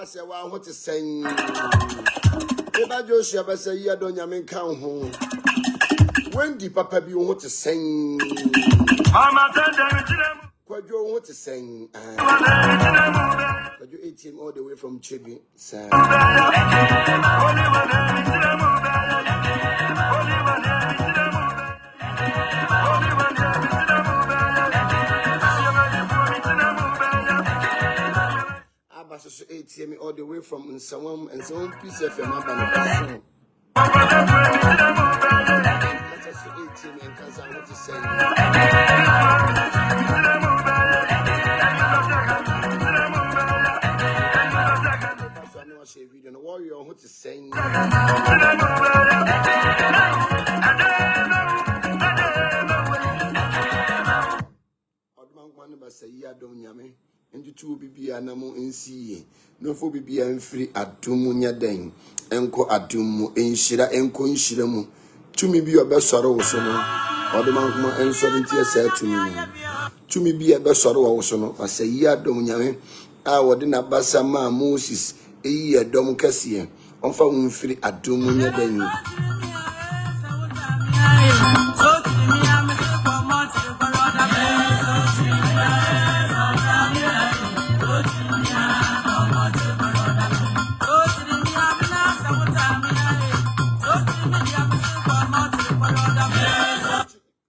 Say, well, what to sing? If I just ever say, I don't yamin count home. When the papa be want to sing? Quad you want to sing? Quad you 18 all the way from Chibi, sir. So 18 all the way from Nsawam and some piece of your mother. That's 18 and cause I want to say. I know I say video the warrior what to say. Odman one say ya don't yame. And two be anamo in sea. No for be and free at Tumunya den. Enko Atumu, Enshira, Enko Inshiramu. To me be a best sorrow, sono. Or the man and 70 said to me. To me be a best sorrow, sono. I say, ya domunyame. I would in a basama Moses, a year dom Cassia. On for free at Tumunya den.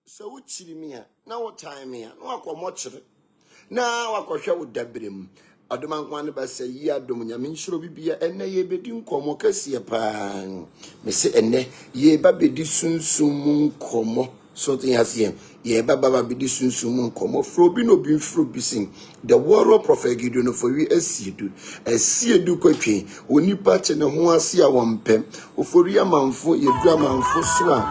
So chimia, now what time here? No, I much. Now I can show Debrim. I demand one by say, ya domunya, sure be a nay bedin como cassia pan. Me say, and ye baby disun sum como. Something has him. Ye baba be disun sum como. Frobino be frobising. The war of Prophet Gideon for you as you do. As see a do quickly. When you patch and a one see a one pen. Or for your man for your drama and for swam.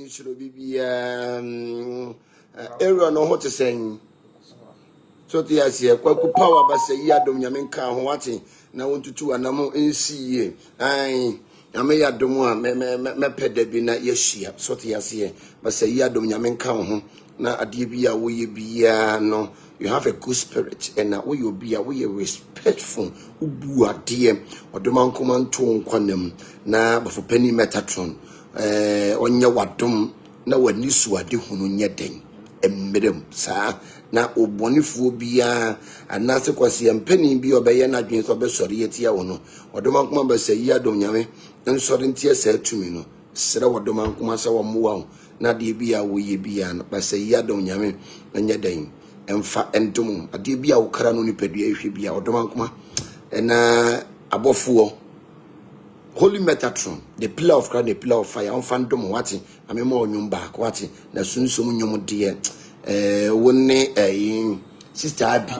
inshiro bibia area no ho te sen so te asie kwaku power ba se yi adom nyame nka ho wate na wontutu anam ensiye ai nyame yadom a me peda bi na yehia so te asie ba se yi adom nyame nka ho na ade bi a wo ye bia no you have a good spirit and na we obi a we respectful ubu ade odoma nkoma nto nkwanam na bafopani metatron onye wadom na wani su ade hunu nye den emmerem saa na obonifuo bia anase kwase mpani bi obeye na dwen so be sori yetia wo no odoma nkoma ba sayi adom nyame nsori ntie sa atumi no sere odoma nkoma sa wo mowa na de bia wo ye bia no ba sayi adom nyame nye den emfa endum ade bia wo kra no nipadua ehwe bia odoma nkoma na abofuo Holy Metatron, the pillar of Christ, the pillar of fire, on fandom wati, amemo onyum back wati, na sunsum nyum dear, one sister Abby,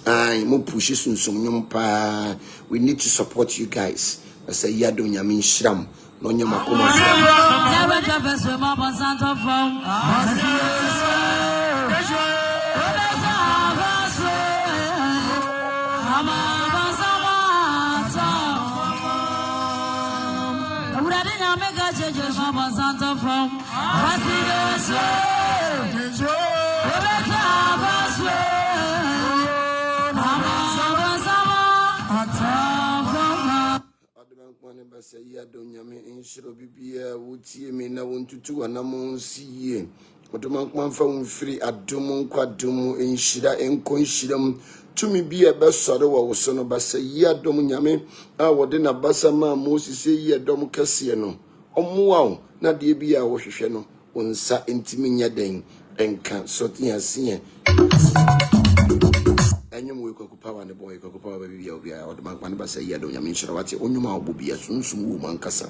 I mo push sunsum nyum pa. We need to support you guys. I say yado nyamin shram, no nyama kuma. Say yado nyame inshiro bibia wutie me na wontutu anam siye odomankman fa wonfiri adom nkwadom inshira enko nshiram tumi bia be sore wo so no ba say yadom nyame a wode na basa ma Moses yi adom kase no omoa na de bia wo hwehwe no onsa entimi nya den enka so tiasie anyum we kwaku power ne boy kwaku power ba bibia obi a odomankman ba say yadom nyame inshira wate onyuma obobi asunsun wu mankasa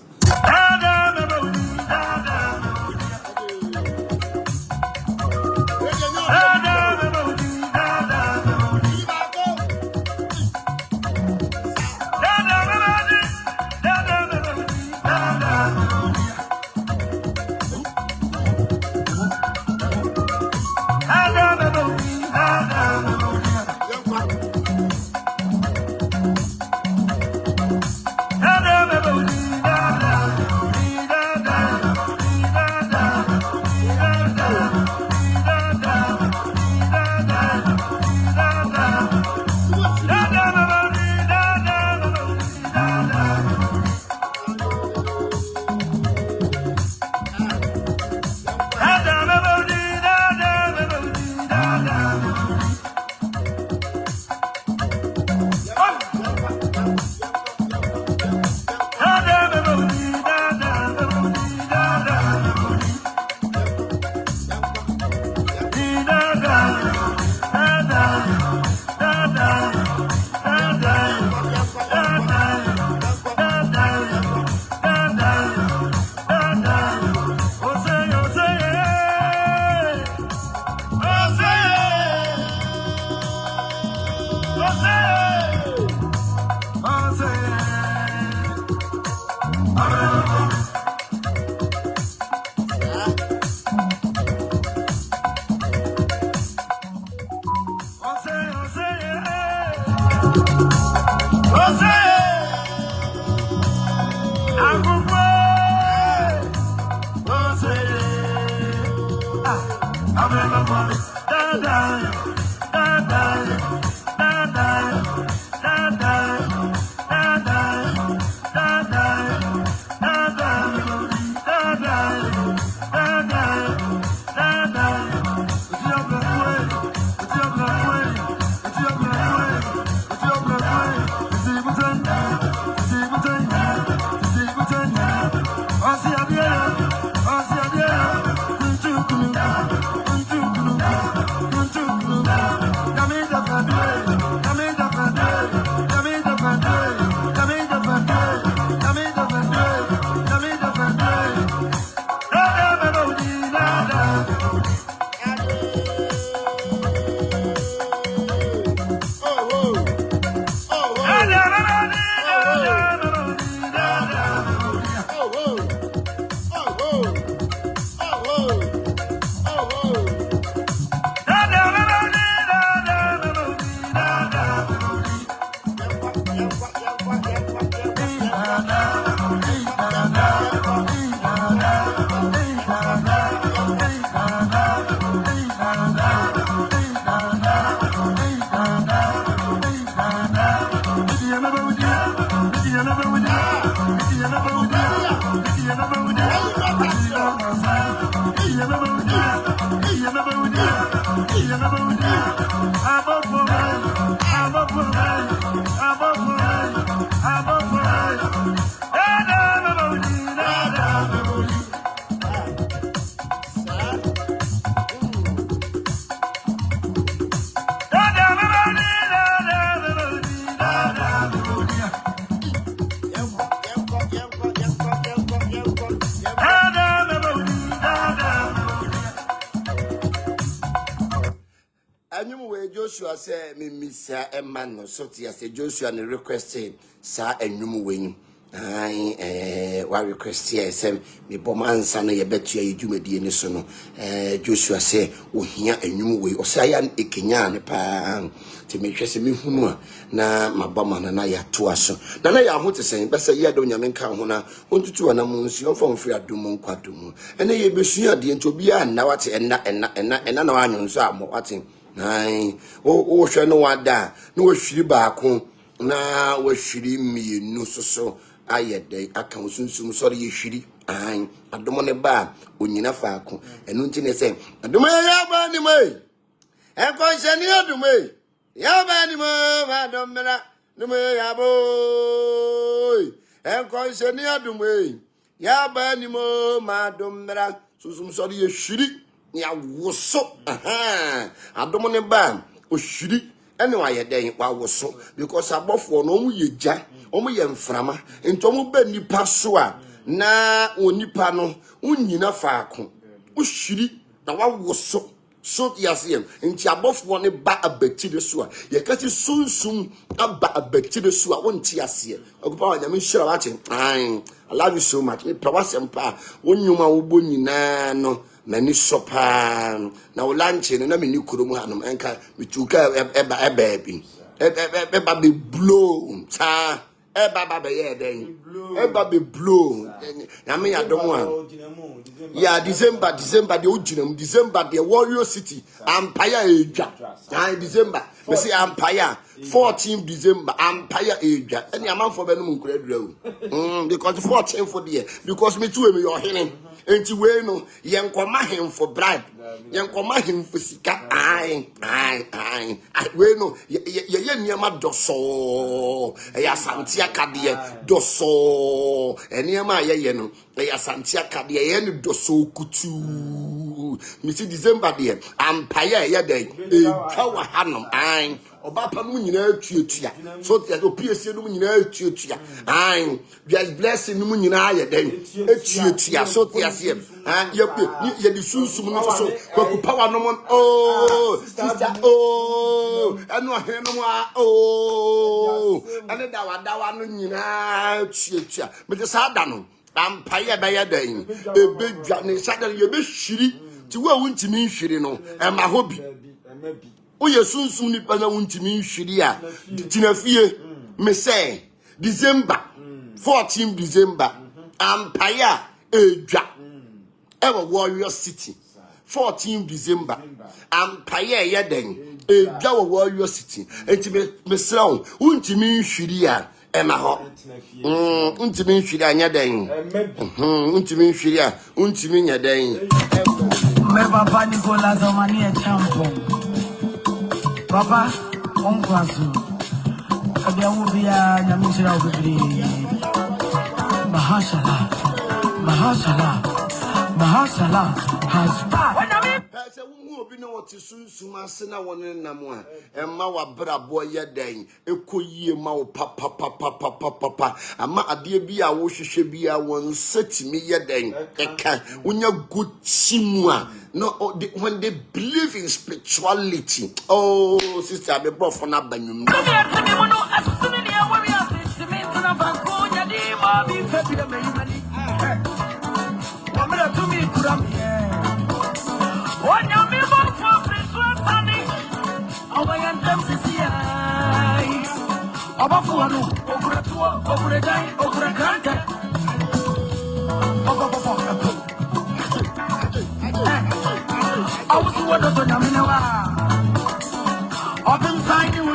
Come Joshua said, Missa Emman, so say Joshua and requested, Sir and Numu wing. Why request here, Sam, me Boman son, I bet you do me the Nisono. Joshua say, oh, here a new way, or Sayan a Kenyan pan to make sure me who na my Boman and I are two us. Nana, I want to say, but say, ya don't yamen kahuna, want to two and a moon's your phone free at Dumon Quatum. And they be sure the Entobia and now what and no onions are more watching. Oh, shall no one da, no shriba, na was shiri me no so. Aye day account soon sorry you shiri. I don't want a bar when you faco and until say, I do my yabani way. And conscious near to me. Yabani, I don't matter. No me yabo. And conscious near to me. Yabani mo, madam matter. So some sorry you shiri. Ya was so. I don't want a bar or shiri. Anyway, day was so because I bought for no ye jack. Omo ye mframa ento mo ba nipa so a na onipa no unyina faako uhiri na wawoso so yasem enti abofo ne ba abatire so a ye kati sunsum aba abatire so a wonti ase ogopa wa nyame hira wa che I love you so much me prawasem pa wonyuma wo bo nyina no mani sopa na wo lunch ne na meni kurom hanom enka mituka eba bi eba be blow ta Eba be ye den. Eba be blow. Na me ya dom one. Yeah, December the ojinem. December the Warrior City. Empire Asia. December. We say Empire. 14th December. Empire Asia. Any amount for benum kredro. Because 14th for the year. Because me too me your healing. Enti we no yenkoma him for bribe. Yenkoma him for sika. Ai. We no ye niam doso. Ya santia kadie doso. Eniama ye no. Ya santia kadie ye no doso kutu. Me see December there. Empire ye dey. E twa hanom. Ai. Obapa mu nyina atuatua so that opiesie no mu nyina atuatua an just blessing no mu nyina aye den atuatua so tiase ye di sunsum no so kwaku power no mo oh sister oh anu ahe no mo ane dawa no nyina atuatua me de sa da no ampaye ba ya dan ebedwa ne sada ye be hwiri ti wo wuntimi hwiri no ma hobi Oye sunsum ni pana untimi hwiri a tinafie me say December 14 December Empire Edwa ever Warrior City 14 December Empire yeden Edwa Warrior City enti me sraw untimi hwiri a ema ho untimi hwiri anya den untimi hwiri a untimi nya den me papa Nicolas Omani e champion Papa, on class. There will be a Yamishra Mahashala has back. Say who be no what sunsuma sena won nam a ma wa brabo ye dan ekoyie ma wo papa ama ade bi a wo hwehwe bi a won setimi ye dan eka unya gotimu a no when they believe in spirituality oh sister be bro for na banyum I was one of the Naminawa. Up inside you,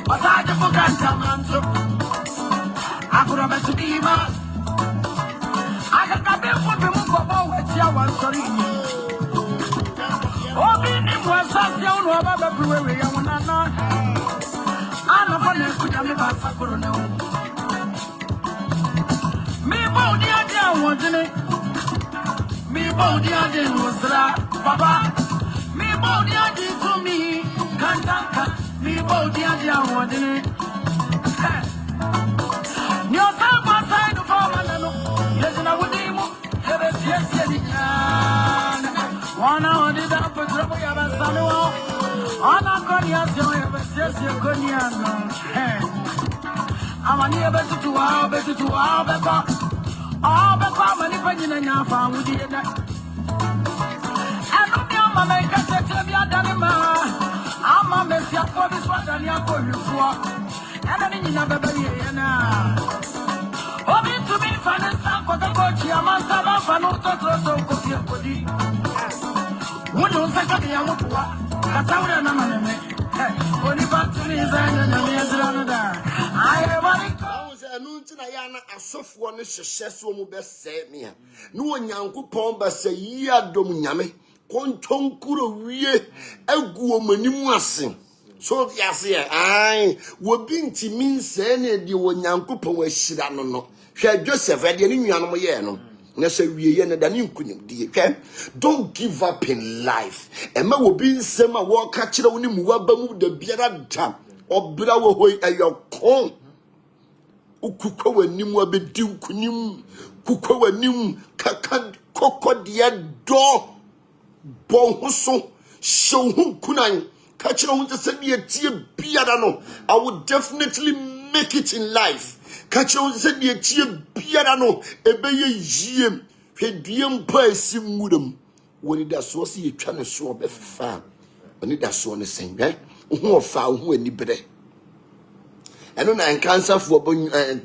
but I just forgot to I could have been to be man. I had not been for the move of our sorry. Oh, baba we ya wanana. Ana fane kuja me basa korone. Me body ade awodene. Me body ade wosra baba. Me body ade to me kantanka. Me body ade awodene. Nyo sa side of amano. Yezina wudimu. Yes di kana. Wana odi da petro ya basano. Ana konya sio yes konya no. Amani betu wa beko. Beko mani panyina nya fa wudi da. Anu mi ama me ka tete bi adani ma. Ama me sia ko bi so adani akohwefo. Ana ni nyina bebe ye na. Obi to me fanasa ko ka ko chi amasa ba fanu to ko fi kodi. Wodi on saka ya mutwa. Katawra na maneme. Oni batuni zanya na mezra no da. Aye wani ko anu ntina ya na asofo no hyehyɛ so mu bɛsɛ me a no onyankopɔn bɛsɛ yi adom nyame kontonkuro wie aguo manimu ase so yase ai wo binti min sɛ na di onyankopɔn ahyira no no hwɛ Joseph de ne nuanom yɛ no na sɛ wie ye na da ne nkunim die hwɛ don't give up in life ɛma wo bi nsɛm a wo ka kyerɛ wo ne mu waba mu da biara da obra wo hoi ayɔkon ukukwa wanim abedi ukunim kukwa wanim kaka kokodia do bon hoso showhu kunan ka kire hu se de tie biara no I would definitely make it in life ka kire hu se de tie biara no ebeye yiem hwedue mpa asimmuram woni da so se yetwa ne so obefa woni da so ne sen hwe hu ofa hu ani bere eno na cancer for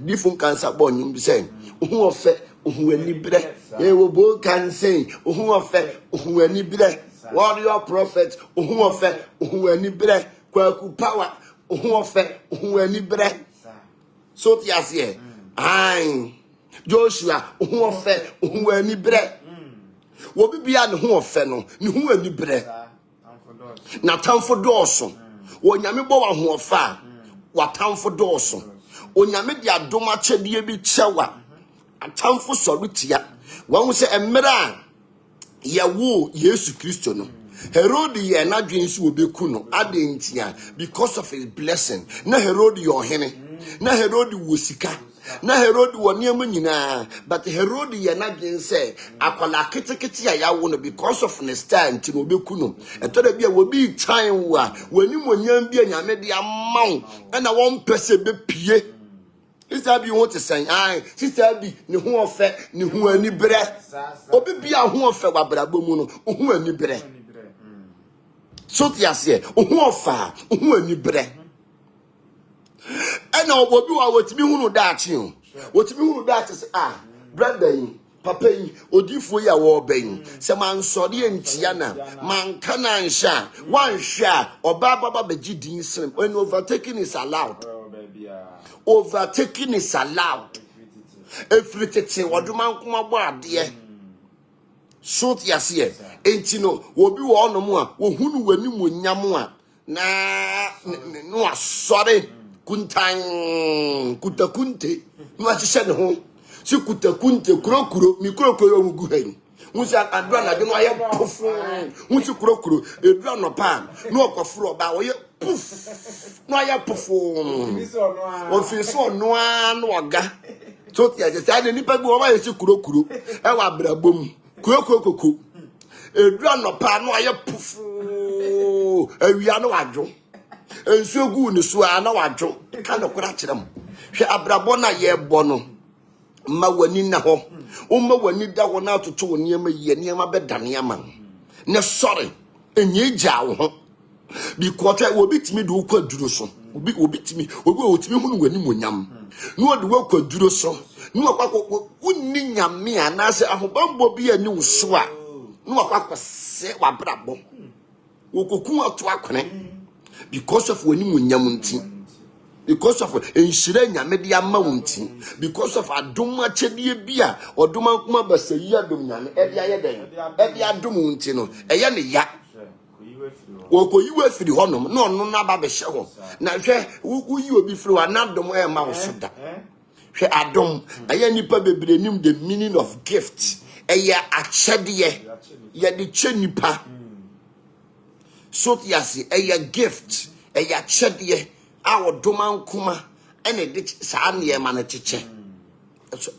different cancer born you be saying who ofe who ani bre e wo bo cancer who ofe who ani bre warrior prophet who ofe who ani bre kwaku power who ofe who ani bre so tias here ai Joshua who ofe who ani bre wo bibia ne who ofe no ne who ani bre na tamfo dooso wo nyame bo wa ho ofa watamfo dooso onyame de adoma kyedie bi kyewa atamfo sorutia won se emra ye wo Yesu Kristo no Herod ye na dwensu obeku no adentia because of his blessing na Herod your hene na Herod wo sika na Herod wo niam nyina but Herod ye na dwen se akwala ketekete ya yawo no because of ne star nti no obeku no etoda bia wo bi twan wo a wani monyam bia nyame de amaw na won pese be pie sister bi won te san ai sister bi ne ho ofe ne ho ani bre obi bia ho ofe wabrabo mu no ho ani bre so tiase ho ofa ho ani bre ena obobi wa wotimi hunu daachi o wotimi hunu daachi se brother yin papa yin odifo ya wo ben se man sori entia na man kana nsha wan hwa oba baba begidin srim when overtaking is allowed overtaking is allowed efritete woduma nkoma bo ade so tiase enti no obi wo onom a wo hunu wani monyam a na no asori kuntan kutakunte nwachise ne ho si kutakunte kurokuro mikrokoro ngugu hen musa adura na de no aye puf musi kurokuro edura no pa no okofuro ba wo ye puf no aye puf ofiso no anu oga so ti aje sa de nipa bi wo ba ye si kurokuro e wa brabom kurokoko edura no pa no aye puf awia no wadwo enso gu ni so ana wadwo ka no kura kyerem hwe abrabo na ye bo no ma wani na ho o ma wani da ho na atoto niema ye niema bedane ama ne sorry enye gya wo ho because we bitimi do kwa duro so obi bitimi obi otimi hunu wani monyam no de wa kwa duro so no akwa unni nyame anase ahobambo bi ani wo so a no akwa se wa brabo wo kokun ato akone because of wani munyam nti because of enshire nyame de ama wonti because of adom achedie bia odom ankoma basayi adom nyame e dia ye den e dia adom nti no e ye ne ya woko yi we firi honom no no na ba be hye ho na hwe uyi obi firi wa na dom e ma wo so da hwe adom aya nipa bebre nim the meaning of gift eya achede ye de che nipa so tiase eya gift eya chede awo doma nkoma ene de saa ne ma na cheche so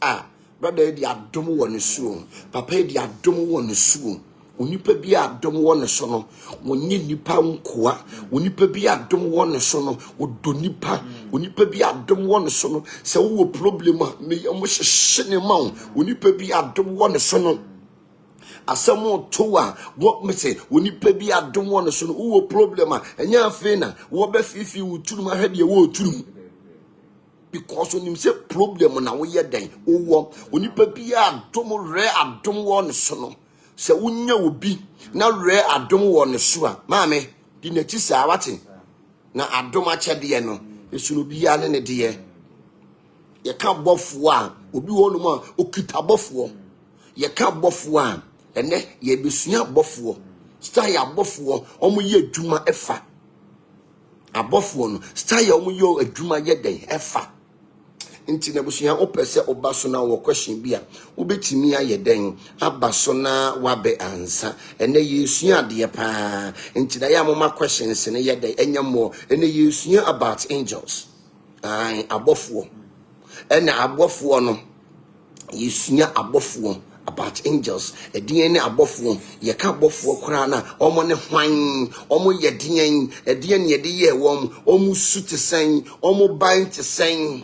brother di adom wo ne suo papa di adom wo ne suo onipa bi adom wo ne so no wonye nipa nkoa onipa bi adom wo ne so no wodo nipa onipa bi adom wo ne so no se wo problem me mo hyehye ne ma onipa bi adom wo ne so no asamo toa what me say onipa bi adom wo ne so no wo problem enya afi na wo be fifi wo turum ahwede wo turum because onim say problem na wo ye den wo onipa bi adom re adom wo ne so no se unya obi na re adom wo ne so a maame di na chisa wate na adom achede no esunu bi ya ne de ye ka bofo a obi wo no ma okita bofo ye ka bofo a ene ye besua bofo style abofo omo ye adwuma efa abofo no style omo ye adwuma ye den efa nti na busuya opese obaso na wo question bia obetimi ayeden abaso na wabe ansa ene yesua de pa nti na ya mama questions ne yede enyamo ene yesua about angels abofo ene abofo no yesua abofo about angels edien ne abofo ye ka abofo kura na omo ne hwan omo yedien edien ne yede ye omo su te sen omo ban te sen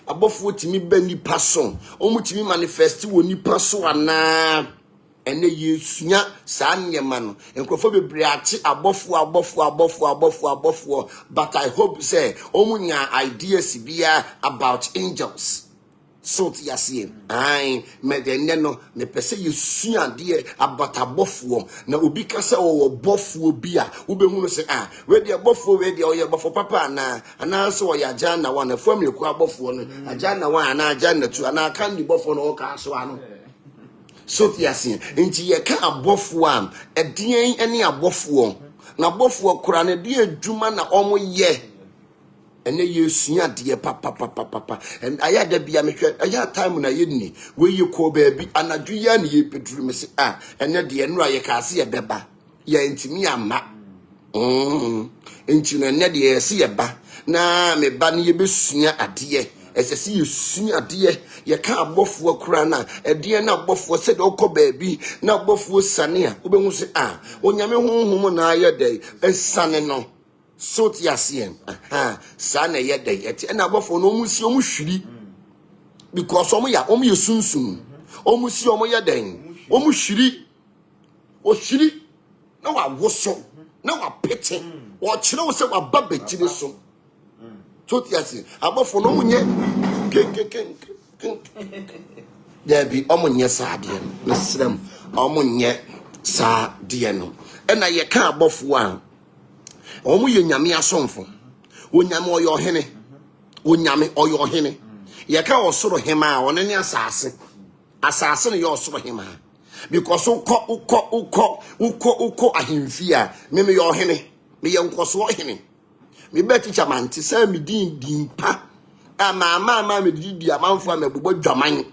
abofo timi ba nipa so omutimi manifest wo nipa so ana ene yesua saa nyema no enkrofo bebre ate abofo but I hope say omunya ideas bia about angels so tiasie me de no me pese yesua de about abofo na obi kasa wo bofo bia wo behunu se we de abofo we de oye bofo papa na so wo ya jana wa na family ku abofo no ajana wa na ajana tu na kan di bofo no ka so ano so tiasie nti ye ka abofo a edien ene abofo na abofo kura na de adwuma na omo ye ene yesua de papa and aya da bia mehwe aya time na yeni we ye ko baabi anadwo ya ne ye peduru me se ene de enura ye ka se ye beba ye ntimi ama enti no ene de ye se ye ba na me ba ne ye besua ade esese yesua ade ye ka abofo akura na ede na abofo se de okọ baabi na abofo sane a obehu se onyame honhom na aye de esane no so tiasien sa na ye dey eti na abofo no musi omuhwiri because omo ya omo yesunsun omusi omo ye den omuhwiri o hwiri na wa woso na wa pete o kire wo se wa babagire so tiasien abofo no munye debi omo nye sa de no mesrem omo nye sa de no na ye ka abofo a omu ye nyame asomfo onyame oyo hene onyame oyo hene ye ka osoro hema one ne asase ne ye osoro hema because uko ahemfi a me yo hene me ye nkoso hene me be teacher man ti sa me din pa ama me di amanfo a me bobo dwaman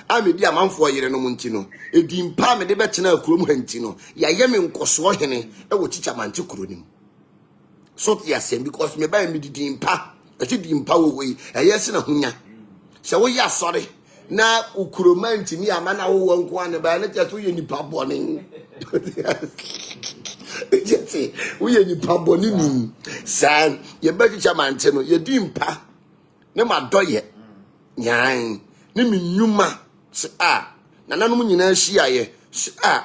a me di amanfo yere no munti no edin pa me de be tena akurom hanti no ya ye me nkoso hene e wo teacher man ti kuronim so tiasem because me ba me didi mpa ati di mpa wo we eyese na hunya se wo ya sori na ukuromanti mi ama na wo nko an ba na teto ye nipa boni ejete wo ye nipa boni ni san ye ba chicha mante no ye di mpa ne ma doye nyan ne mi nyuma se na nanom nyina hia ye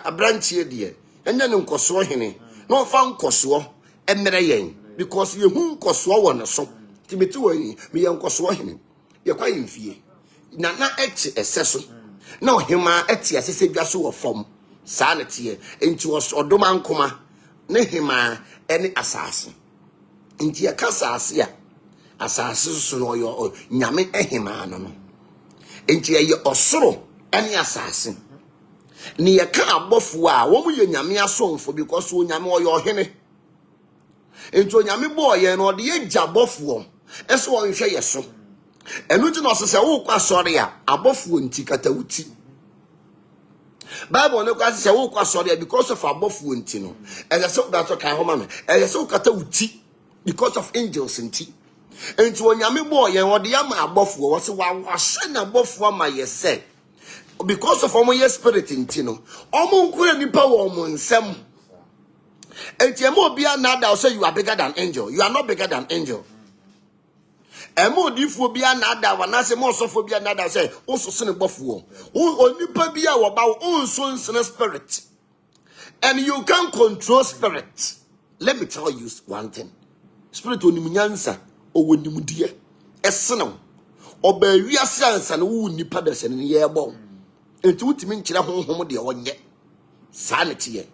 abrantie de enya ne nkoso hene no fa nkoso emere yen because you hu nkoso won so timeti wani me ye nkoso hene ye kwa yemfie na eti eseso na ohema eti asese dwaso wo fom saa ne tie enti odoma nkoma ne hema ene asase enti ye kasase a asase so no yo nyame ehema no enti ye osoro ene asase ni ye ka abofo a wo mu ye nyame asomfo because wo nyame wo yo hene Enti onyame bo ye no de ye jabofo eso won hwe ye so enu ti no se wo kwa sori a abofo nti katawuti Bible no kwa se wo kwa sori because of abofo nti no e so that kan homa me e so katawuti because of angels nti enti onyame bo ye wo de ya ma abofo wo se wa hye na abofo ma ye se because of omo ye spirit nti no omo nkure nipa wo omo nsem. And Bia nada will say you are bigger than angel. You are not bigger than angel. Emo di phobia nada when I say more sophobia nada say also sin buffalo. Only pabia about own sons in a spirit. And you can control spirit. Let me tell you one thing. Spirit onimunyansa o wonimudia. Eseno. Oba wiase ansa na wo nipa da se ne ye bo. Enti wutimi nkire honhom de wonye. Sanity ye.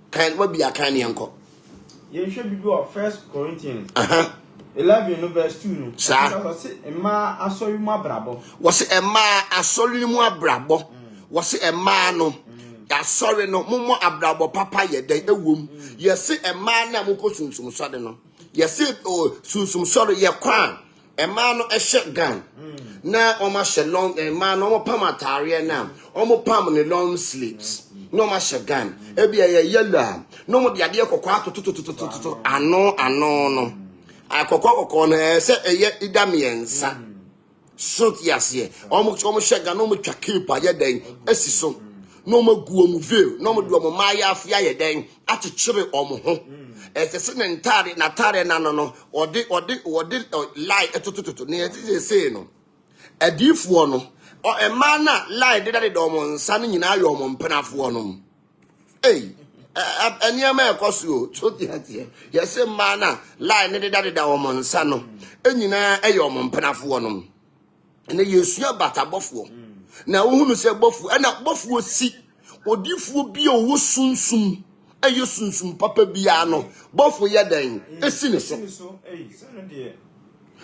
Can what be a canny uncle? You should be go 1 Corinthians 11 verse 2. No, sir. Emma, I saw you my brabo. Was it Emma? I saw you more brabo. Was it Emma? No, I sorry no more abrabo papa ye day a womb. Yes, a man na muko sum sudden. Yes, oh, sum sorry ye crown. A man a shotgun. Now, almost shalom, a man, no pamatari now, almost permanent long sleeps. No masha gun. Ebi a yellow. No more the idea of to ano no. I cocoa say a ye idamiensa. So yes, ye. Almost shagan no more chakipa yedeng. Esiso. No more guom veil. No more do maya fia yedeng. At a chili or mo. As a sin and tari natare nano or did lie to near say no. A deep one. Or a man lie did it on Sunny in Iron Penafonum. Hey, and your man cost you, so yes, a man lie did it on Sano, and you know a yom Penafonum. And they use your butter buffalo. Now, who say buffalo, and that buffalo see, or if will be a soon, a you soon, Papa Biano, buffalo yadang, a cynical.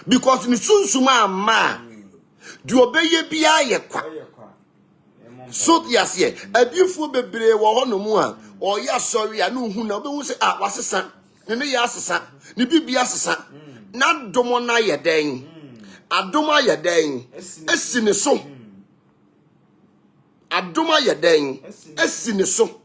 Because in soon, man. Do obey ye be a qua. So, yes, ye, a beautiful baby, or no more, or yes, sorry, I know who never say, ah, was a son, and the assassin, the baby assassin, not domona ya dang, a doma ya dang, a siniso, a doma ya dang, a siniso.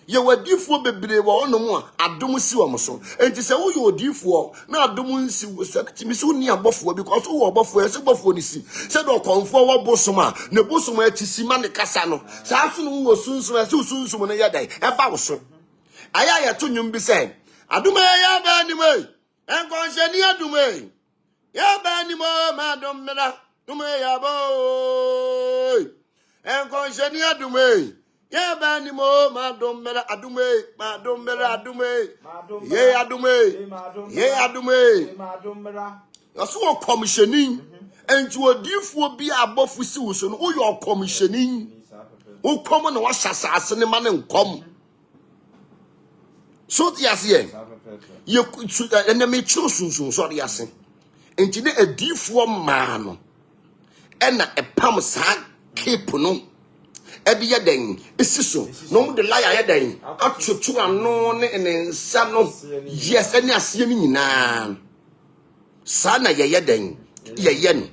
You were due for baby, or no more, I don't see one so. And to say, oh, you were due for, now I don't see was to me so near Buffalo because who are Buffalo, as a Buffalo, said, or come forward Bosoma, no Bosoma to see Mani Casano. So I soon was soon when I day, about so. I to you be saying, I do my anyway, and Conchania do me. Ya banimo, Madam Mela, do me a boy, and Conchania do me. Yeah, banimo, Madam Mela, adume, yeah, adume. You're so commissioning, and you are due for be above with Susan, or you are commissioning. Who come on, wash assassin, man, and come. So, yes, you could enemy chosen, sorry, yes. And today a deep form man, and a palm sack, keep no. Ebi yeden esiso no de liar yeden atutu ano ne ensa no yes ani ase ni nyina sana yeden yeye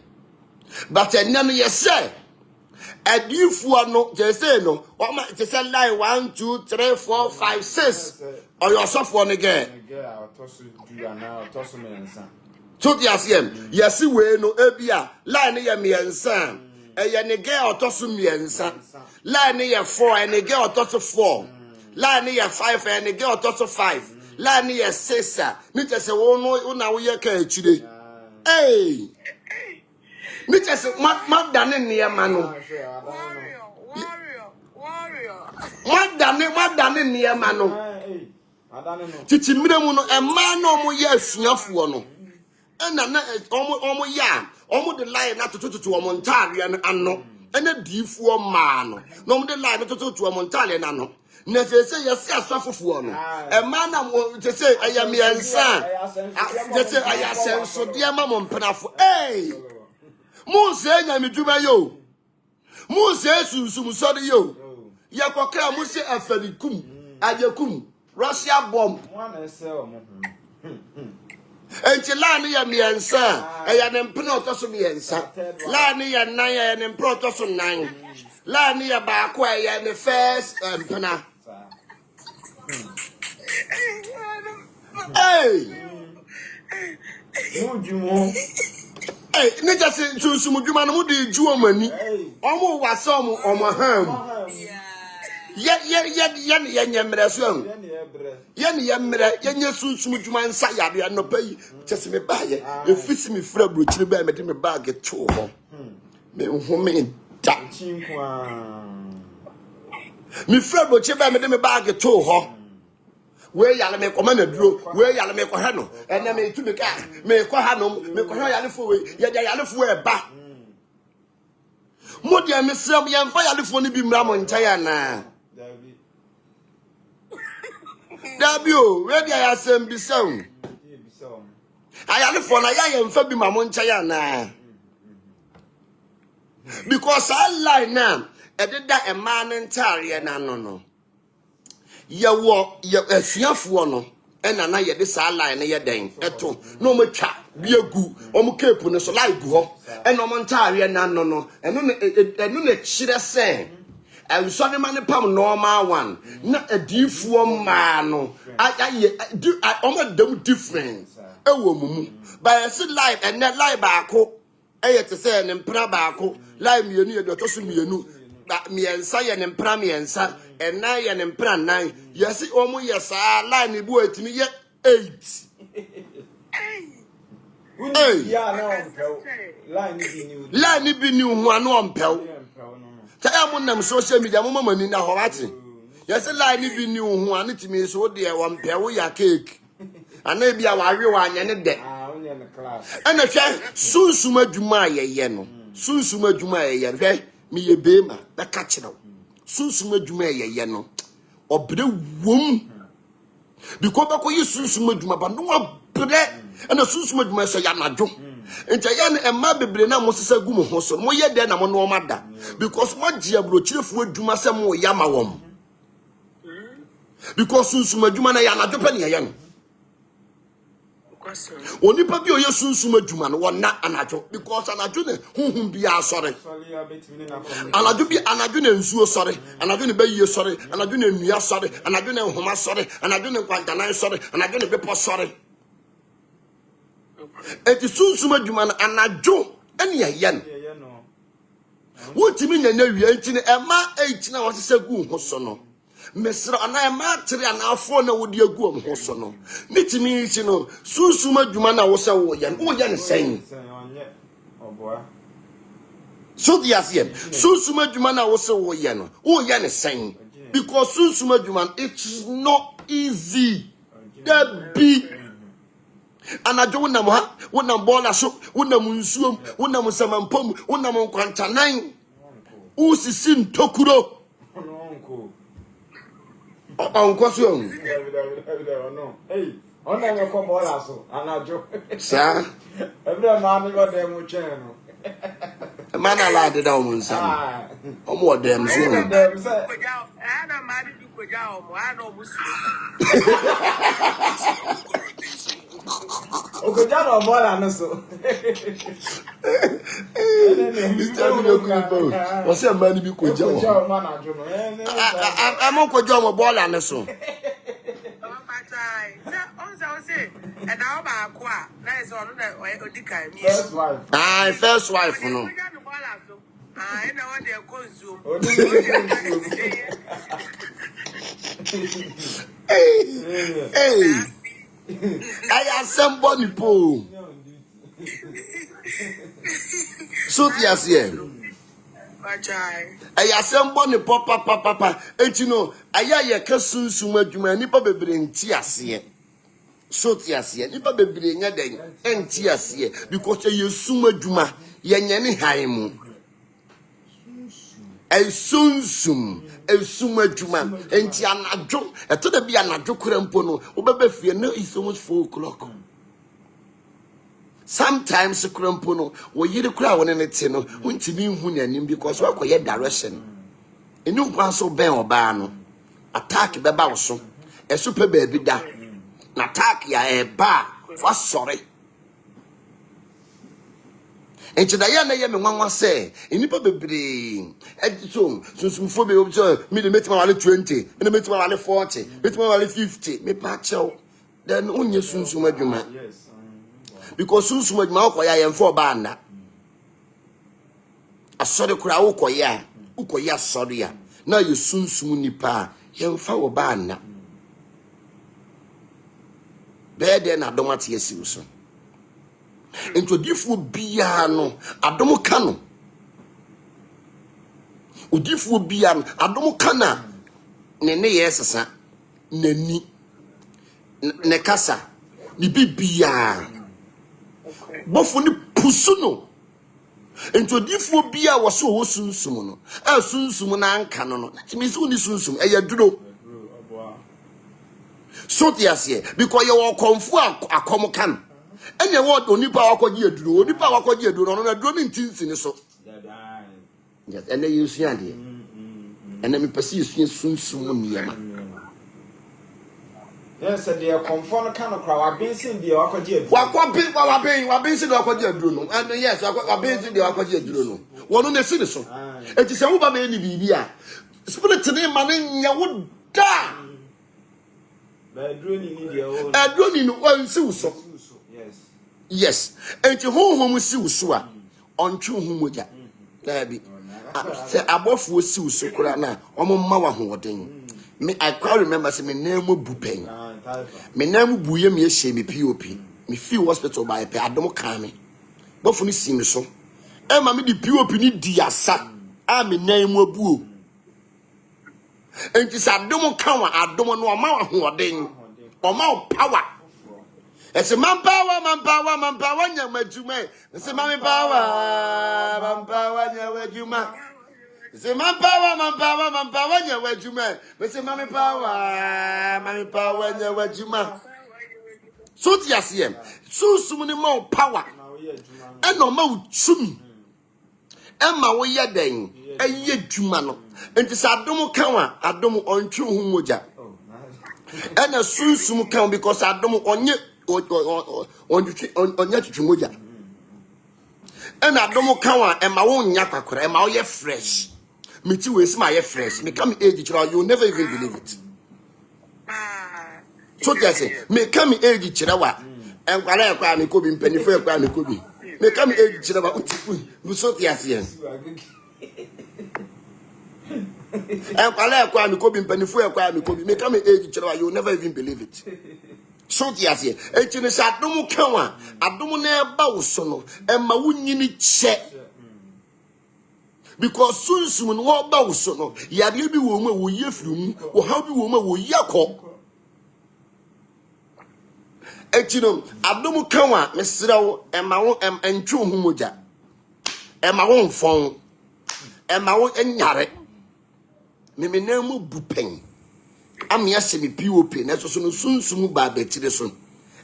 but enya no yese adifu ano je say no o ma je say line 1 2 3 4 5 6 or your software again so the asem yes we no ebia line ye miensa eye ne girl otoso miensa line ye 4 and the girl otoso 4 line ye 5 and the girl otoso 5 line ye 6 me just say wo na wo ye ka achire hey me just say ma dane ne ma no warrior ma dane ne ma no titi miremu no e ma no mo ye asuafo no na omo ya omo de line na tututu omo ntare ano ena difuo ma no omo de line tututu omo ntare na no na se yesi asafofo no e ma na se ayamiensa se ayasenso de ma mo mpenafo mo se nya meduma yo mo se sunsum so de yo yakokra mo se afarikum ayekum Russia bomb. One is sell. Enti la ne ya miensa eya ne mpene otoso miensa la ne ya nan ya ne mpene otoso nan la ne ya ba ko eya ne first mpena hey Mujumo ne just susumudwuma no mu de ju omani omo wase omo ham ye nyemre so ye nye susumudwuma nsa yade anopa yi chese me baaye efisi me fra brochire ba me de me bag to ho me home da chinkwa me fra brochire ba me de me bag to ho we yale me koma na duro we yale me ko ha no ena me tu me ka me ko ha no me ko ha yale fo we ye de yale fo e ba mo de me sram ye mfa yale fo ni bi mra mo nchaya na Dabio, ready I asem bi sound. Ayale for na ya mfa bi ma mo nchaya na. Because I lie now, ededa e man ntare na no. Ye wo ye afiafo no ena na ye de sa lie na ye den eto no mo twa bi agu o mo cape no so lie gu ho ena mo ntare na no eno ne chire se and so the man pam normal one. Not a different man. I almost them different. A woman. But I said live and that live back. I to say and pra back. Live me near the tossing me. That me and say and pram and sa and nine and pran nine. Yes, almost yes, I line boy to me yet 8. Yeah, no. Line be new one pel. Tell them social media, mama, in the Horati. Yes, a line if you knew who wanted to me so dear one pair ya cake. And maybe I will one and a day. And a child soon summa Jumaya yeno. Soon summa Jumaya yen, me a bema, the catch it out. Soon summa Jumaya yeno. Or blue womb. Because I call you soon summa Juma, but no bread and a soon summa Juma say Yamajo. And Jayan and Mabby now must say Gumo Hosso, more yet than I'm no matter. Because my diablo chief would do myself more Yamawam. Because Susuma Jumana Yana Japan. Only Papio Susuma Juman, one not anajo, because Anajune, whom be our sorry. Anajubi Anajune and Su sorry, Anajune Bay sorry, Anajune Nia sorry, Anajune Homa sorry, Anajune Quantana sorry, Anajune Bepo sorry. It is Susuma Juman Anajo, any yen. What you mean, you know, you're 18 hours, say, good, Hosono. Mr. Anna Matri and our phone would you go, Hosono. Nitty means, you know, Susuma Jumana was a woyan, Oyan saying. So the Asian, Susuma Jumana was a woyan, Oyan saying. Because Susuma Juman, it's not easy. That be. And I don't know what I'm born as when I'm Munsum, when I'm Samampom, when I'm on Quantanine. Usi sin Tokuro. Uncle Sion. Hey, on never come all also, and I joke. Sir, Every man got them channel. a man allowed it down, son. Or more damn soon. I don't mind you could go. I know Okay, John or more than so. What's your money? You could go. I'm Uncle John or ball and so. And now my qua, that's all that way. First wife. Ah, first wife, no. I know what they're consumed. Hey. I am somebody po. So yes, yeah. I am somebody papa. And you know, I ya kasun suma juma nipa bebre ntiase ye. So yes, yeah. Nipa bebre nya den ntiase ye because you suma juma ye nyane haimu. I sunsum. Suma juma enti anadwo eto da bi anadwo kurampo no obebe fie no is almost 4 o'clock. Sometimes kurampo no wo yire kura won ne te no untimi hu nanim because wa koye direction enu kwan so ben oba no attack beba wo so a super baby da. Natak ya eba was sorry. And to Diana Yam one say, in the baby, at the tomb, so phobia observe me the metal 20, and the metal 40, metal 50, me patcho, then only soon so much. Because soon so much more I am for banda. A sorry crowd ukoya, ukoya sorry. Now you soon nipa, young foul banda. There then I don't want to see you so. Into difu biano adomo kano udifu biano adomo kana ne yesesa nani ne kasa ni bibia bofu ni pusuno into difu bia waso wo sunsum no a sunsum na anka no no timi so ni sunsum eyaduro so tiasie because you were konfu akomo kan enye word onipa akwaji eduro onipa akwaji eduro no na duro ni ntinsi ni so yes ene yusu ande ene me pese yusu sunsum niyama yes they confirm kind of crowd wabensin de akwaji eduro wabensin de akwaji eduro no and yes wabensin de akwaji eduro no wono na si ni so enti se wo ba me ni bibi a spirit ni ma ne nya wo da eduro ni no wansi wo so yes, and to whom see so on true humoja. There be above was so crana, mawa hoarding. Me, I quite remember some name Bupeng. Me name Buyam Yeshe, me POP. Me feel hospital by a pair, I don't come. But for me, see me so. Emma, me the POP need dear sa. I'm a name of Boo. And this I don't come, I don't know a mawa hoarding or more power. It's a manpower, Yamajuma. It's a manpower, Yamajuma. It's a manpower, Yamajuma. It's a manpower, Yamajuma. So, yes, so soon more power. And no more chum. And my way, then, a year Jumano. And this I don't count, I don't on true humoja. And a soon count because I don't on yet. On yet chumoja. And I don't count and my own yakakura and my fresh. Me too is my fresh. Me come age you'll never even believe it. So that's it. Me come age chirawa and while I cry me could be penny for a cry me could be. Me come age chirawa so yes. And while I cry me could be penny for a cry me could be. Me come age chirawa you'll never even believe it. So tiase etini sa adomu kanwa adomu na eba wosono ema wunyini che because sunsum no oba wosono yade bi wo mu wo yefrum wo ha bi wo mu wo yakọ etino adomu kanwa mesrewo ema wo entwu humoja ema wo mfon ema wo enyare memenamu bupen Amia semi POP, Nesso Sunsum ba betide so.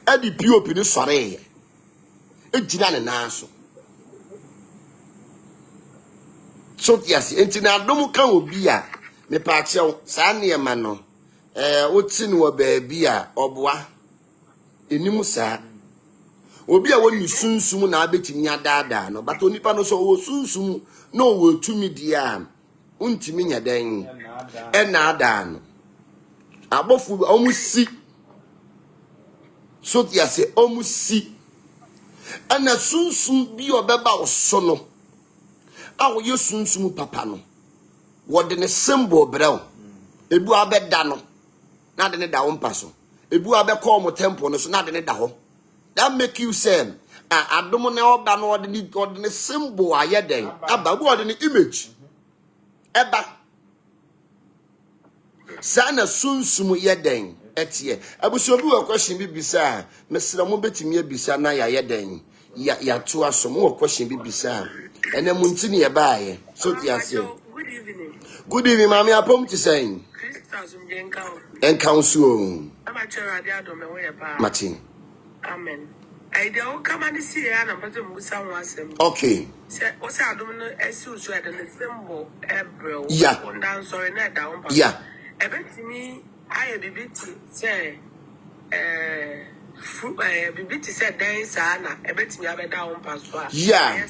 E di POP ni sore ye. E jina ne naso. So tiasi enti na dom kan obi a me pa kye sa ne ma no. Woti ni wo baabi a oboa. Enimu sa. Obi a woni sunsum na abetimi adaada no. But onipa no so wo sunsum no wo tumi dia. Untimi nya dan. E na ada no. Abofu omusi so tiase omusi ana sunsun bi obeba osono awo ye sunsun papa no wode ne symbol brew ebu abeda no na de ne da wo mpaso ebu abekọ mo temple no so na de ne da ho that make you say adom ne oba no wode ne symbol ayeden aba bu wode ne image eba sana sunsum yeden etie abuso bi wo question bi bisa mesra mo betimi abisa na ya yeden ya to aso mo question bi bisa ene mu ntini ye baaye so tiase good evening mami apom ti saying encounter Martin amen I don't come and see ya na pese musa wasem okay se o se adom no esi so ya de symbol ebro yeah on dan sorry na da on yeah ebetimi I bibiti say bibiti said dance ana ebetimi abeda wo mpaso a yeah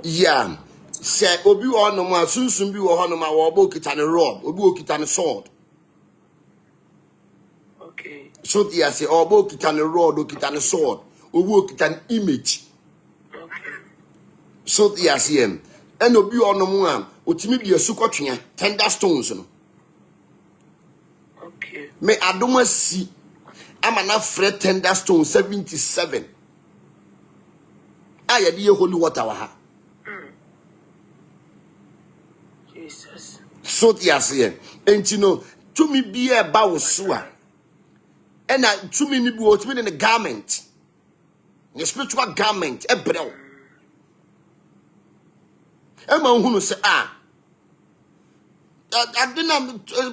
yeah say obi wo no ma sunsun bi wo ho no ma wo bo kita ne rod obi wo kita ne sword. Okay. So they say obo kita ne rod o kita ne sword obi wo kita ne image. Okay. So they say and obi wo no mu a otimi bi asukotwea tender stones no. Okay. Me adoma si amana fre tender stone 77 aya de holy water wa ha. Jesus. So yase enti no tumi bia ba wo so a ena tumi ni bi wo tumi ne garment ne spiritual garment ebrew ema hunu se adena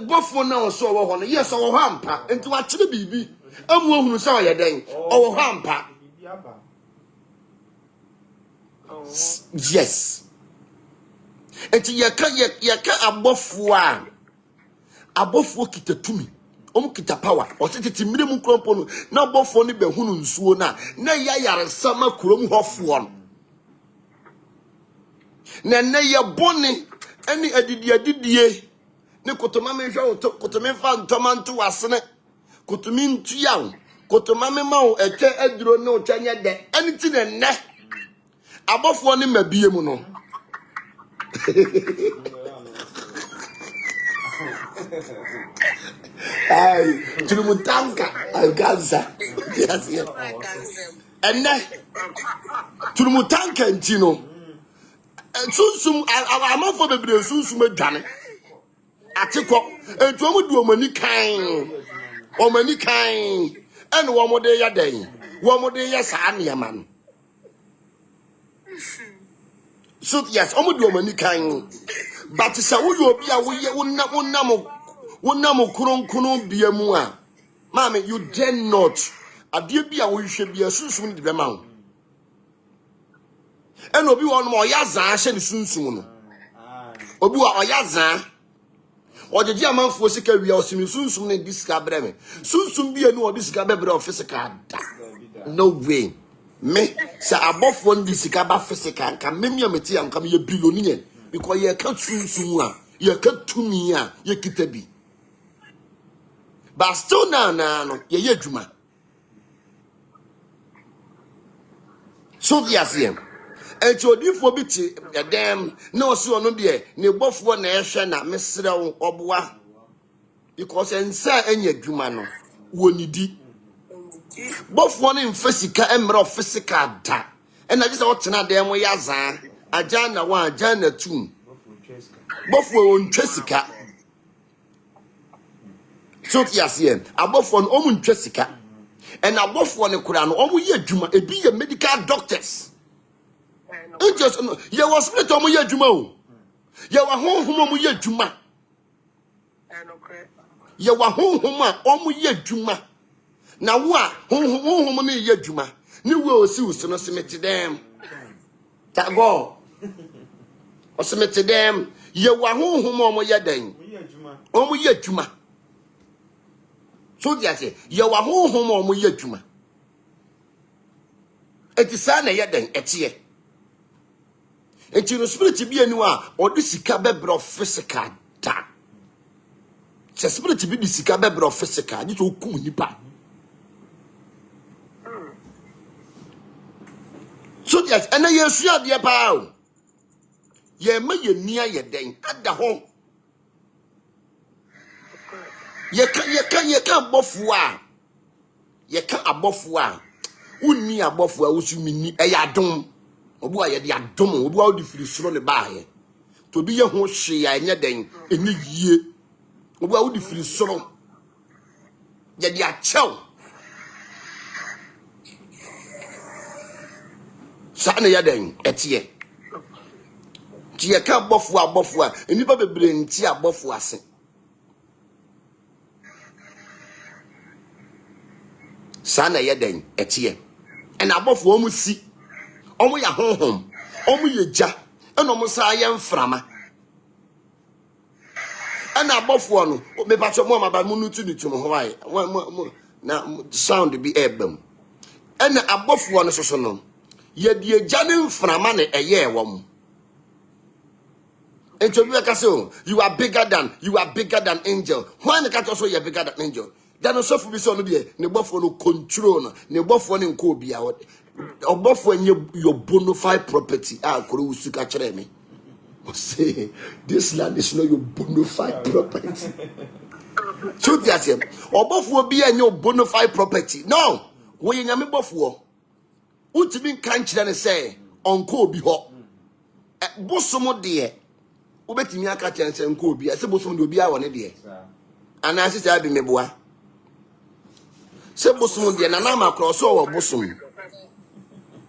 bofo na so wo ho no yes wo ho ampa enti wa kire bibi amu hunu se oye den wo ho ampa. Yes. Enti ye ka abofo kitatumi kita power o tete miremu krompo no na abofo ne be hunu nsuo na ya yaresama kurom hofo no na ye bone ani adidie ne kotoma me hwa kotoma fa ntomanto wasene kotomi ntuya kotoma me ma o etwa aduro ne o twanya de ani ti ne abofo ne mabie mu no. Ay, tulumutanka alganza. Yes, yes. And tulumutanka ntino. Sunsum amafo bebre sunsum adwane. Ateko entu omudu omani kan. Omani kan. En wo mode ya den. Wo mode ya sa anema no. So yes, omudu omani kan. But sa wo yo bia wo ye wonam kronkron bia mu a mama you dare not ade bia wo hwe bia sunsun de bema wo eno obi won mo ya zan hye ne sunsun no obi wa oya zan ojeje amanfo sika wia osimi sunsun ne disika breme sunsun bia no disika bebre of physical da no way me sa abofo ndi sika ba physical ka memia meti am kam ye billionaire because ye ka sunsun a ye ka tumi a ye kitabi. But still no ye adwuma. So yes him. And to odifo bi ti dem na osi ono de ne bofo na ehwe na mesre wo oboa because ensa anya adwuma no wonidi bofo no mfasika emre of physical da and I just otena dem ya zan ajana 1 ajana 2 bofo won twasika. So yes here abofo no omu ntwasika and abofo ne kura no omu ye adwuma ebi ye medical doctors just no ye was spirit omu ye adwuma o ye wa honhom omu ye adwuma ye wa honhom a omu ye adwuma na wo a honhom ne ye adwuma ni wo osi usi no semete dem tago o semete dem ye wa honhom omu ye den omu ye adwuma. So they say, you are home or ye juma. It is an a den at ye. And you spirit to be a new or this cabe of physical da. It's spirit to be this cabe of physical, you to cool nipa. So yes, and I see the power. Ye may near ye den at the home. Ye can bofua. Ye can abofua. Unni abofua usumini ayadom. Obua ye de adom, obua di firi soro le baaye. To bi ye ho hwe ya nya den eni yie. Obua di firi soro. Ye de achew. Sa na ya den etie. Ti ye kan bofua, enipa bebre nti abofua se. Sana yeden etie and abofo omu si omu ya honhom omu ye ja eno mo sa ye mframa And above one, me patch more about Munutu to Hawaii. Now, sound be ebem. And above one so no. Yet ye jamming from a money a year one. And to be a castle, you are bigger than angel. Why the cat also you're bigger than angel? That also for be so be ne buffalo control, ne buffalo in Kobe out. Or buff when your bona fide property. Ah, Kuru Suka Cheremi. Say, this land is not your bona fide property. Truth yes, him. Or buff will be your bona fide property. No, when you are buff war. What you mean can't you say, Uncle be hot? Bosomo dear. Ubeti mi aka chense nko obi ase bosom de obi a woni de ana ase se abi meboa se bosom de na na makro so wo bosom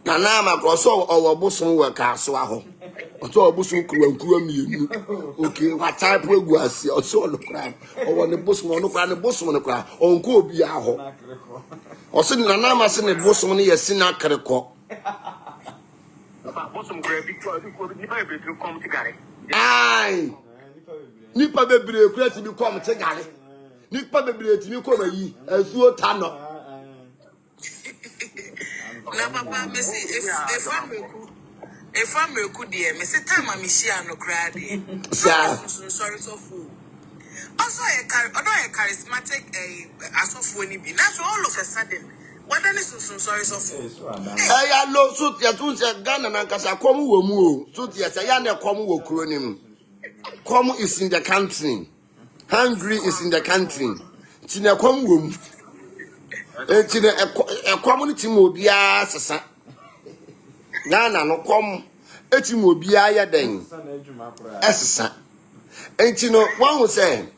na makro so wo bosom we ka so aho oto wo bosom kuwa mienu okay wa type egu ase oso no kra o wo ne bosom no kra ne bosom no kra onko obi aho o se na ma se ne bosom ne yesi na kreko bosom kra bi ko ni ba be come together. Aye. Nipa bebre kura ti bi kom te gare. Nipa bebre ti mi kom ayi asuo ta no. Na papa me say if I'm de me say time am share no cry de. Sorry so full. Also a charismatic asofo ni bi. Na so all of a sudden what any sorry so full. Ya lo suit ya tun se Ghana na nkasa kom wo mu o. Suit ya se ya na kom wo kuro ni mu. Kom is in the country. Hungry is in the country. Tina kom wo mu. Tina kom ni tim obi a sesa. Ghana no kom etim obi a ya den. Esesa. Enti no one will say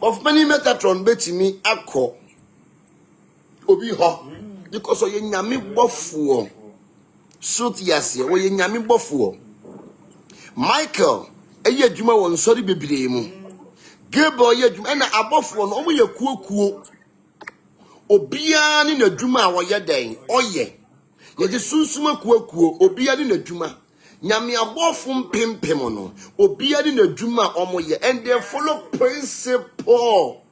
of many Metatron betimi akọ obi ho because oye nyame bofuo suit yase oye nyame bofuo Michael eye adwuma won sori bebree mu Gabriel ye adwuma na abofuo no omo ye kuokuo obia ni nadwuma a woye den oye ye de sunsuma kuokuo obia ni nadwuma nyame abofu mpempem no obia ni nadwuma omo ye and they follow principle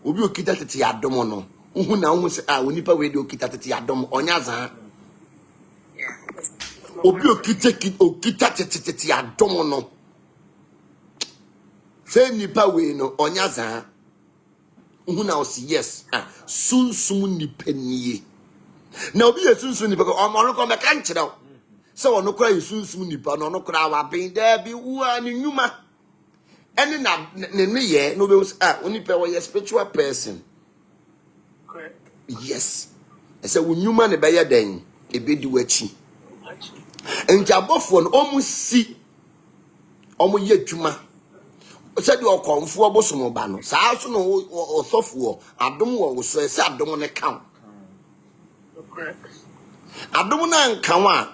obi okita tete adom no uhu na uhu se onipa we de okita tete adom onyaza obi okita tete adom no se nipa we no onyaza uhu na o si yes sunsum nipa nie na obi yesunsum nipa ko omo ko me kan kire se wono kra yesunsum nipa no kra wa ben da bi wu ani nyuma ene na ne ye no be onipa wo ye spiritual person. Correct. Yes. I say unyuma ne be ye den e be di wachi. Enjabofo no omu si omu ye dwuma. O se di okonfo obosomo ba no. Saa so no osofo adom wo so se adom ne kan. Correct. Adom na nkan wa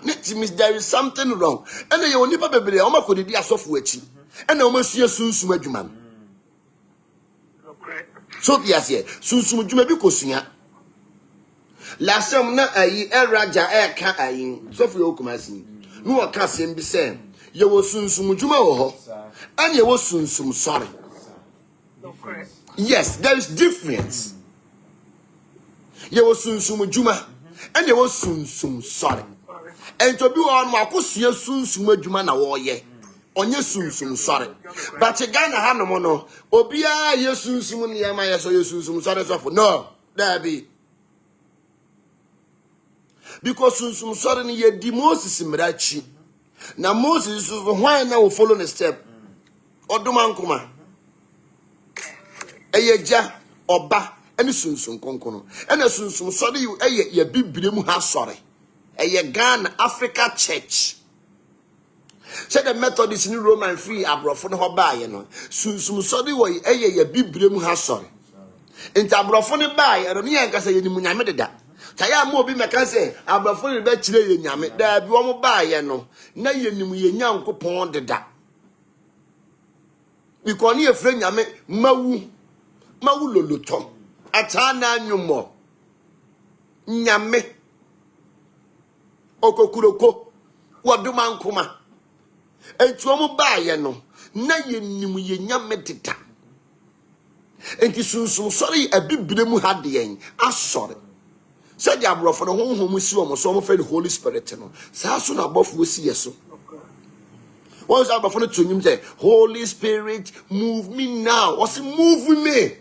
there is something wrong. Ene ye onipa bebre o makodidi asofo achi. Ene o masua sunsum adwuma. So yes here sunsum adwuma bi kosua. Lasem na ayi eraja ka ayi sofo yokumasi. No o ka sem bi se ye wo sunsum adwuma wo ho. Ene ye wo sunsum sorry. Yes, there is difference. Ye wo sunsum adwuma ene ye wo sunsum sorry. And to be on makosua sunsum adwuma na wo ye. Onye sunsum sorry. But Ghana ha no no. Obia ye sunsum niyama ye so ye sunsum sorry so for no. There be. Because sunsum sorry ni ye di Moses mrachi. Na Moses why na we follow the step. Oduma nkoma. Eyeja oba ene sunsum konkono. Ene sunsum sorry you ye bibire mu ha sorry. Eye Ghana Africa Church. Say the Methodist in Roman free abrofo no ba ye no sunsum so de wo ye bibrem ha sorry enti abrofo ne ba ye no ye nka say ye nimu nyame deda taya ma obi meka say abrofo ne ba kire ye nyame da bi wo mo ba ye no na ye nimu ye nyankopon deda because ne ye fre nyame mawu lolotom ata na anwumo nyame okokuroko woduma nkoma enti omo baaye no na yenim ye nyame teta enti sunsun sorry abibire mu hade yen asori said the abro for the home si omo so omo fe the Holy Spirit no sa so na abofo si yeso once abro for to nyim say Holy Spirit move me now or say move me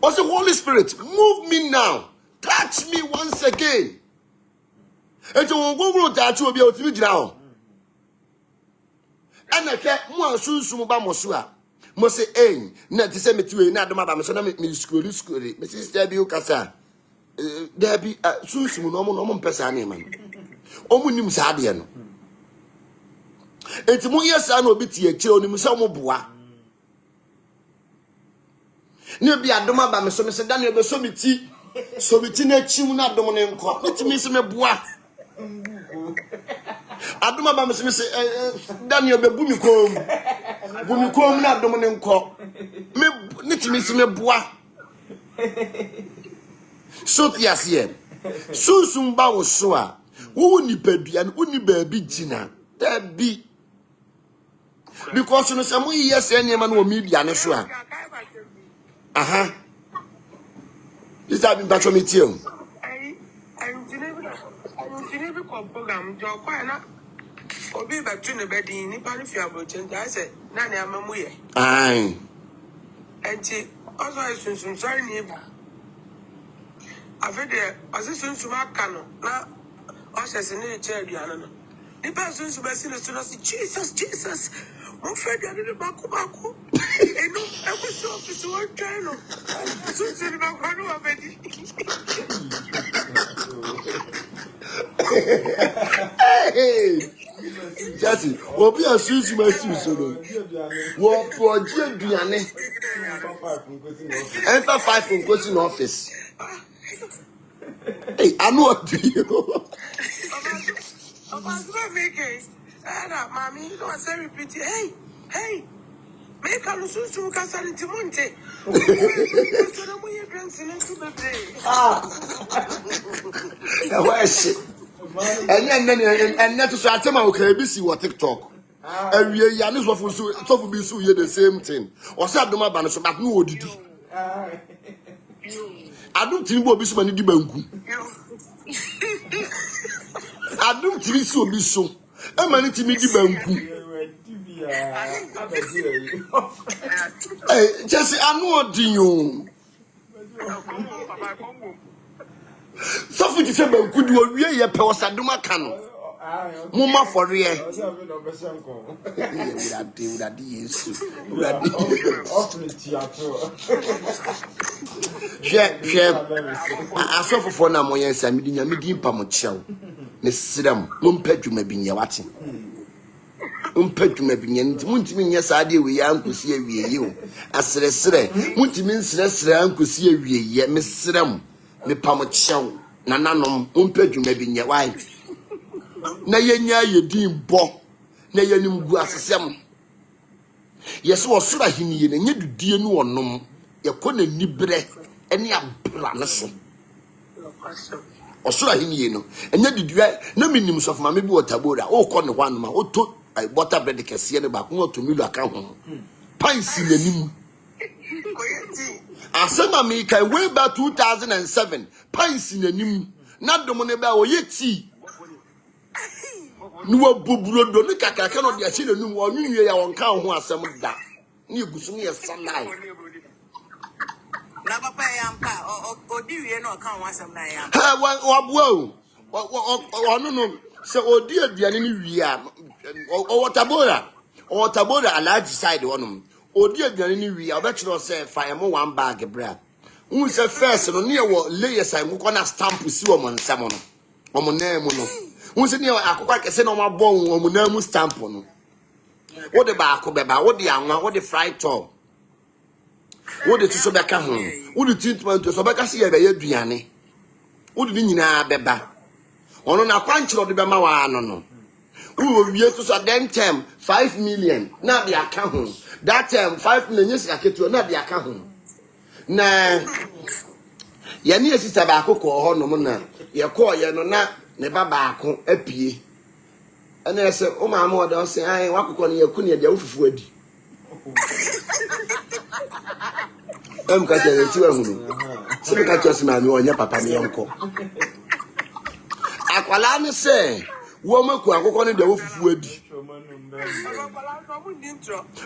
or say Holy Spirit move me now touch me once again and you go touch you be o timi gira ho ana ke mo asunsun ba mo so a mo say na ti say metiwe na adoma ba me so na me scroll me sister bi o kasa there be sunsun no mo mpesa na man omu nim sa de no enti mo yesa na obi tie kire onim se mo boa ne bi adoma ba me so Daniel be so miti na chimu na adom ne nko metimi se me boa adoma ba me se Daniel be bumi kom na adom ne nko me netimi se me boa so piasie sunsun ba wo so a wo ni paduan uni baabi gina da bi because no samu yes eniema no media ne so a aha this have been patcho meeting I program jo kwa na obi ba tu ne bedi ni pa ni fi abrochen ja say na na amamu ye ai enti also isunsun sorry ni ba afede asisunsun aka no na o sese ni che aduana no ni pa sunsun ba si no so Jesus mo fe dia ni bako enu e ko so office wo try no sunsun ba ko no abedi hey Jasi obi asusu masusu no wo project duane enter 5 nkosi no office hey I know what do you Mommy, you don't say repeat it. Hey, make a lusu castle Timonte. Why shit? And that's what I'm okay. Busy what TikTok. And we are not for be so the same thing. Or said no man, so that no did. I don't think what this man did. I don't think so be so. I'm an intimate banku. Hey, just I know you. So to say banku do we ye pe osaduma kan. Mama for real. Asofo na moyen samidi nyame di mpa mo chew. Ne siram mo mpadwuma binye wate. Mpadwuma binye nti muntimi nye saade we ya ankosi awie yi o. Asresre muntimi nsresre ankosi awie yi me siram me pa mo chew na nanom mpadwuma binye wai. Na yenya yedin bo na yenim gu asesem yeso osura hiniye na nyedudie no wonom yakona nibre ene abra ne so osura hiniye no enya didua na minim sof ma me bi watabora o ko ne hwan ma o to butter bread kese ne ba ko to milu aka ho pansi nanim asema me kai way back 2007 pansi nanim na dom ne ba o yeti nuwa buburo do ne kakaka no de achi nanum wo nwunwe ya won kan ho asem da ne egusu ne sanai na papa yampa odiwie no kan ho asem na yam ha wa boa o no se odi aduane ne wie a o watabora alaji side wonum odi aduane ne wie a obekiro se fa mo one bag bra un se first no ne wo layer sai ngukọ na stamp si wo mo nsam no wo mo na mu no unse ni akokwa kese na ma bon omunamu stamp no wo de ba akobeba wo de anwa wo de fry top wo de tuso beka ho wo de treatment so beka se ye be aduane wo de nyina beba ono na kwanchiro de be ma wa no no wo wie to so den term 5 million na de aka ho that term 5 million yes aketu na de aka ho na ye ni esisa ba akokọ ho no na ye ko ye no na ne baba ako apie ana ese o ma ma odo se ai wakokọ ne yaku ne dia ofufu adi em ka je ti wa hunu se ka cho se ma mi onya papa me yanko akwala ne se wo maku akokọ ne dia ofufu adi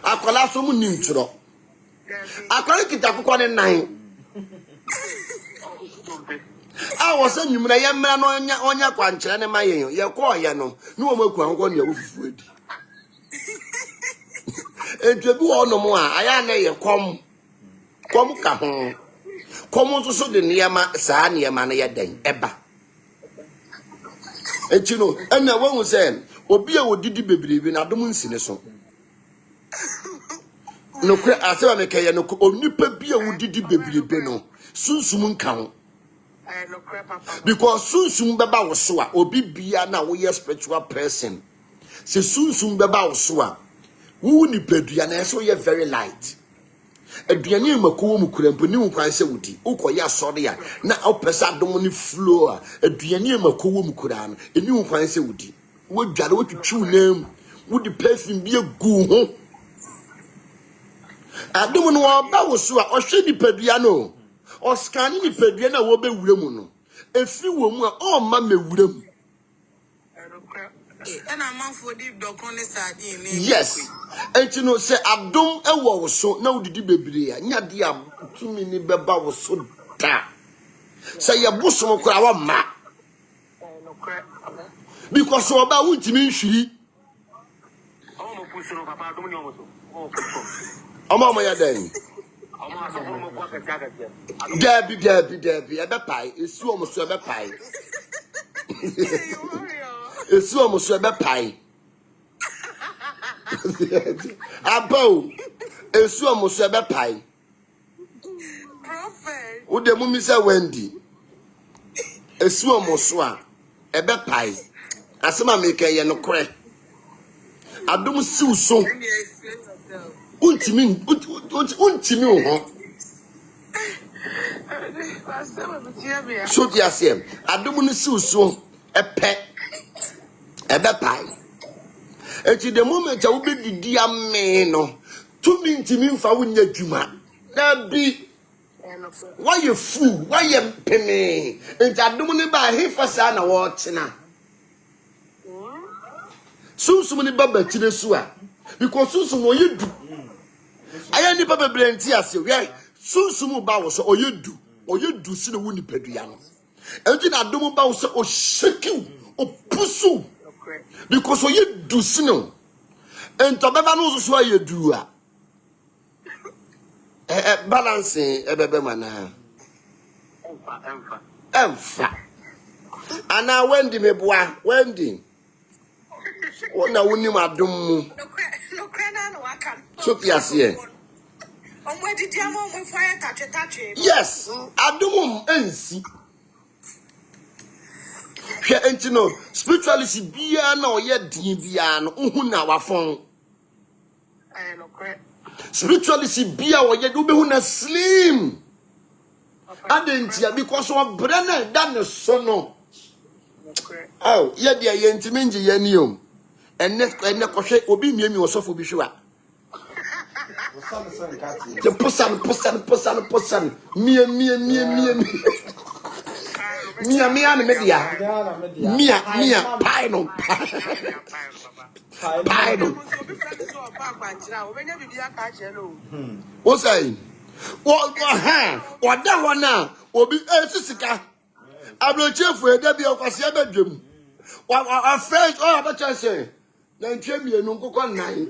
akwala so mu ni ntro akwala kita akokọ ne nan I was a number young man on your quanch and my your coyano. No more on your food. And to do all no more, I am come home. Come to so the Niama Sania Mania Den, Eba. And you know, and the one was saying, Obia would did baby when I don't see so. No, I said, I make a no omnipa would did baby beno. Soon count. Because soon beba was so obi bia na we spiritual person. Se soon beba was so wo ni pedua na so ye very light. Aduane makowo mu kurampo ni nkwan se wudi. Ukoya sori a na opesa dom ni flow a aduane makowo mu kura no eni nkwan se wudi. Wo dware wo twitwu nam wudi perfume bi egu ho. Adom no oba wo so a ohwe ni pedua no. Oskani ni pedua na wo be wure mu no efi wo mu a o ma me wure mu and a man for deep dog on the side. Yes, and you know say adom e wo so na udidi bebre a nya dia tumi ni beba wo so da say ye bosom kura wa ma because oba wuntimi nhwiri omo ya den Debbie, ebe pai. Esu omusu ebe pai. Esu omusu ebe pai. Abo. Esu omusu ebe pai. Prophet. Ude mu mi se Wendy. Esu omusu a ebe pai. Asema meke ye no kre. Adom si uso. Untimi ho. So dia sem adom no si uso epe ebe pai. Enti the moment a wo be didi ame no to me ntimi mfa wo nya dwuma na bi why you fool why you peme enti adom no ba he fasa na wo tena sunsum ni baba tire su a because sunsum wo yedu aya ni baba brenti ase we sunsum ba wo so oyedu si na wo ni pedua no enti na adom ba wo so o shake o pusu because oyedu si no enti baba no so ayedu a balancing ebebe mana emfa ana Wendy meboa Wendy wona woni madom mu No crana no aka. so piase yes adom ensi hwe enti no spirituality bia na oye din bia no hu na wafon spirituality bia oye do be hu na slim adentia because o brana dan so no oh ye dia ye ntimi ngi ye niom enne kohwe obi miemi osofo bi hwe a je pusan mia na media mia pai no o say o da ho na obi sisika abrochefu eda bi okwase abadwam wa fresh o abacha na ntwemi enu nkokọ 9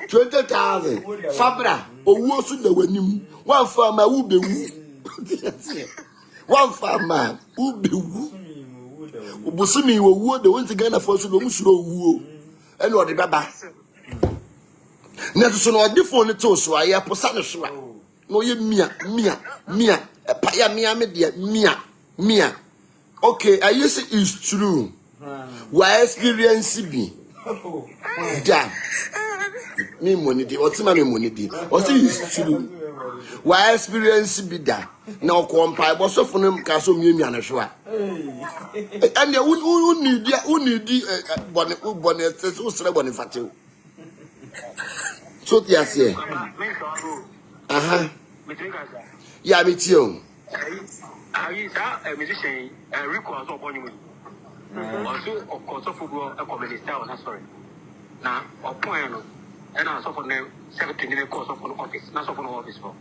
20,000 fabra owo su da wanim one farmer wu bewu one farmer wu bewu obusumi wo wu de won ti Ghana for so do musuro wu ene odi baba na so no odi phone to so aye posa no so a no ye mia pa ya mia me de mia okay I use it is true why experience be da me money di otima me money di o say is true why experience be da na o ko mpa bo so funu ka so miemi anahwe a And you need bonnet, so celebrity fatu. So, yes, yeah. Yeah, me too. A musician, a record of one. Also, of course, of football, a comedy style, sorry. Now, or point, and I saw for them 17 in the course of an office, not of an office for.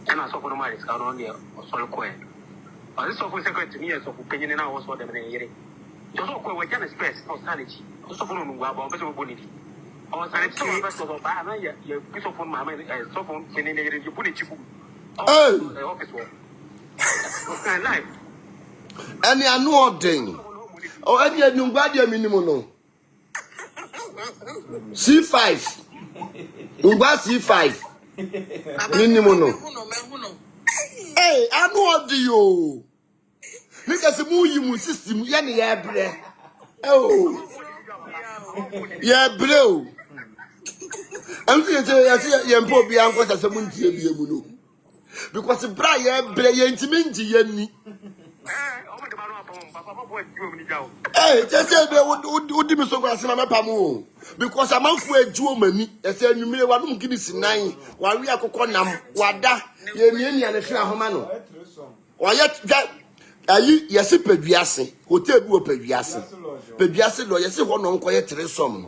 And I saw for the money, it's on there, or solo coin. But this office secretary to me as of opinion, and I was for them in a year. Just also, we can express for sanity, also for no about visual bonity. Or sanity, of Bana, your piece of my mind, and so from Kenny, you put it to the office work. Life. And I know thing. Oh, and you know, bad minimum. C5. Uba C5. Minimum. Hey, I know the you. Look at the movie system. Yanni, yeah, oh, yeah, bro. I'm going to say, you're poor beyond what as a moon to be able to. Because the Brian, Brian, Yanni. Hey, just say they would be so grass in my pamu. Because I'm out for a Germany, and say you may want to give us 9 while we are coconam, Wada, Yemi and a Shah Homano. Or yet that yes, Pebiasi, Hotel Pebiasi, Pebiasi, or yes, one on quiet resom.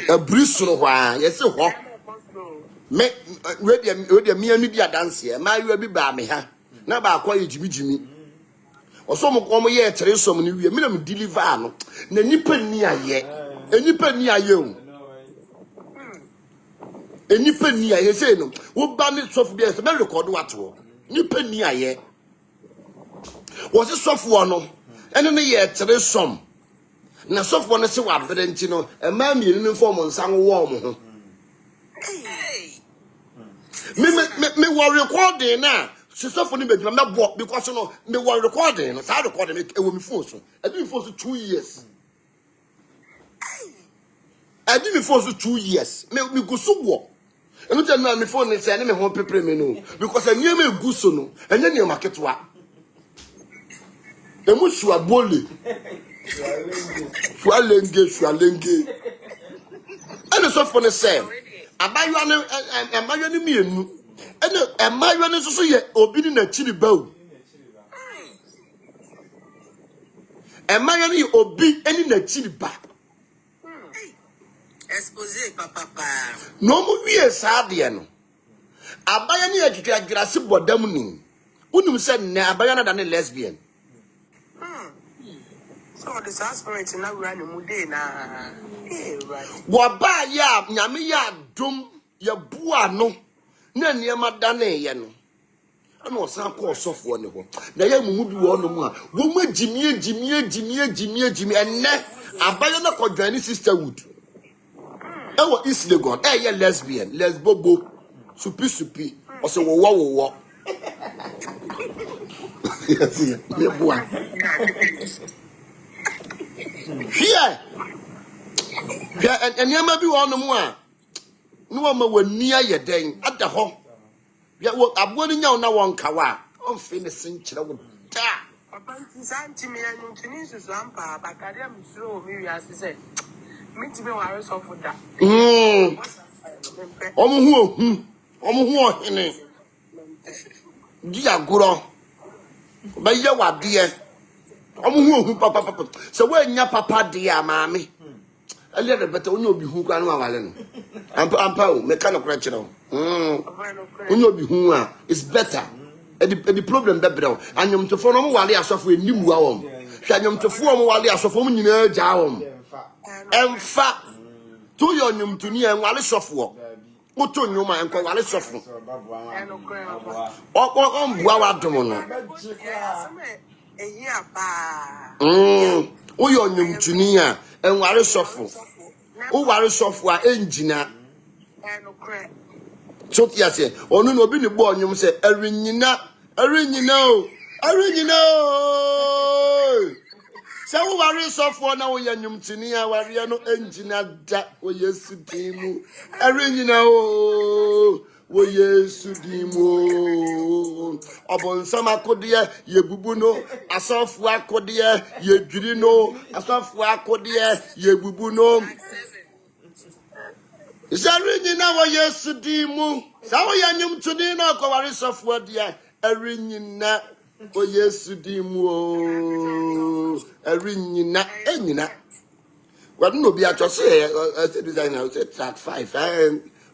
A bristle, yes, what? Make ready a mere media dance here, my will be by me, huh? Now about quiet Jimmy. Or some of them yet, Teresom, you minimum deliver. The nippon near ye, a nippon near you. A nippon near ye, say no. What bandit soft beers, a record what? Nippon near ye. Was a soft one, and in the year Teresom. Now, soft one is so abundant, you know, a man in form on some warm. Me worry recording now. She's so funny, but I'm not walk because you know me were recording. So I recorded it with me force. I didn't force 2 years. I didn't force 2 years. Me go so walk. And you tell me my phone is saying me home prepare me no because I near me go so no and then you market wa. The much you are bully. Swalenge. And the so funny say. Abayane mienu ene amayane so ye obi ni na chiri bawo amayane obi eni na chiri ba Expose papa. no mu wie saade no abayane ya gigrase bodam ni unum se na abayane da ne lesbian So the aspirant na we run mu dey na wo ba ya nyame ya dom ya bua no na niema da na ye no ana osan ko osofo ne ho na ya mu bi wo no mu a wo ma jimie enne abayo na kodwan sisterhood e wo East Legon ye lesbian lesbobo supi o se wo yes me bua here and niema bi wo no mu a no ma wani aye den ada ho ya wo aboni nya na won kawa on finishing kire wo da papa nti me anu tuni susu ampa bakade am suro mi wi asese mi ti be ware so for da omo hu ohene di agoro ba ye wade omo hu papa so we nya papa de amame a little bit on your behu can walen. Ampa, mechanical crutch. On your behu is better. The problem that below. And you to form while they are suffering new wound. Shall you to form while they are suffering in a jowl? And fat to your name to me and while it's software. What to you, my uncle, while it's software. On Boadomono. Oh, your name to me. And worry software. Oh, worry software engineer. So, yes, or no, be the boy, you say, Arinina. So, worry software now, Yanum Tinia, Wariano engineer that way, yes, Arinina. wo Yesu dimo obonsam akode ye bubu no asofu akode ye dwiri no asofu akode ye bubu no Zari nyina wo Yesu dimo sa wo yanyum tuni na akwari sofu ade eri nyina wo Yesu dimo eri nyina enyina What no be at your say, designer, track 5.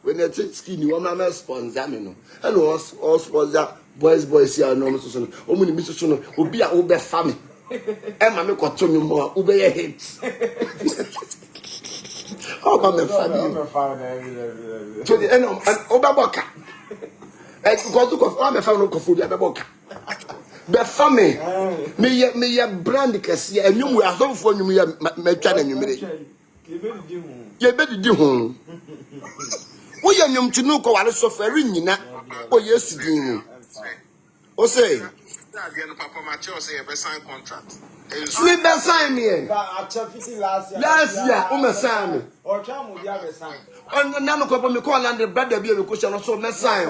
When you take skinny, one man sponsor, you know. And all sponsor, boys here, no, Mr. Son. Only Mr. Son will be a Uber family. And Mamma got to more Uber hits. Oh, Mamma family. To the end of Obaboka. And go to confirm a family of food at the book. The family, me a brand kasi, and you are home for you, me chan and you made it. You better do home. We are young to know what is suffering, you oh, yes, you or say, Papa Mateo say a sign contract. Sleep that sign me. Last year, sign. Or Cham would have a sign. And none of me call and the brother be a cushion or so, sign.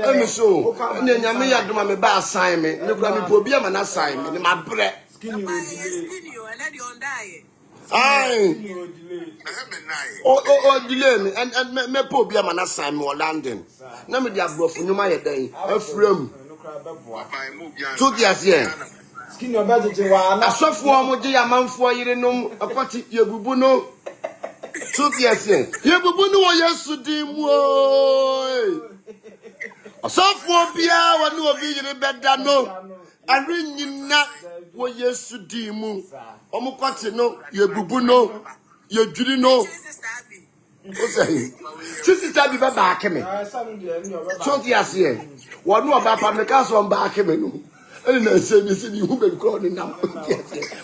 I'm so, and then you may have done my bad assignment. Look at me, poor be an assignment in my breath. Skinny, and then you die. Aye. Oh, delay me, and me poor be a man assignment or London. Now me have brought from you my day, a from. So, yes, yeah. Skinny or better to one. I saw for more day a month for you know, a party, you bubuno. So, yes, yeah. You bubuno, yes, to dim. A soft for Pia, one who will be in a bed that no. And ring you not what yes to dim. Omukati no, you bubuno, you judino. Sister Tabby back me. So, yes, yeah. One more about the castle on back him. And I said, you see, you will be calling now.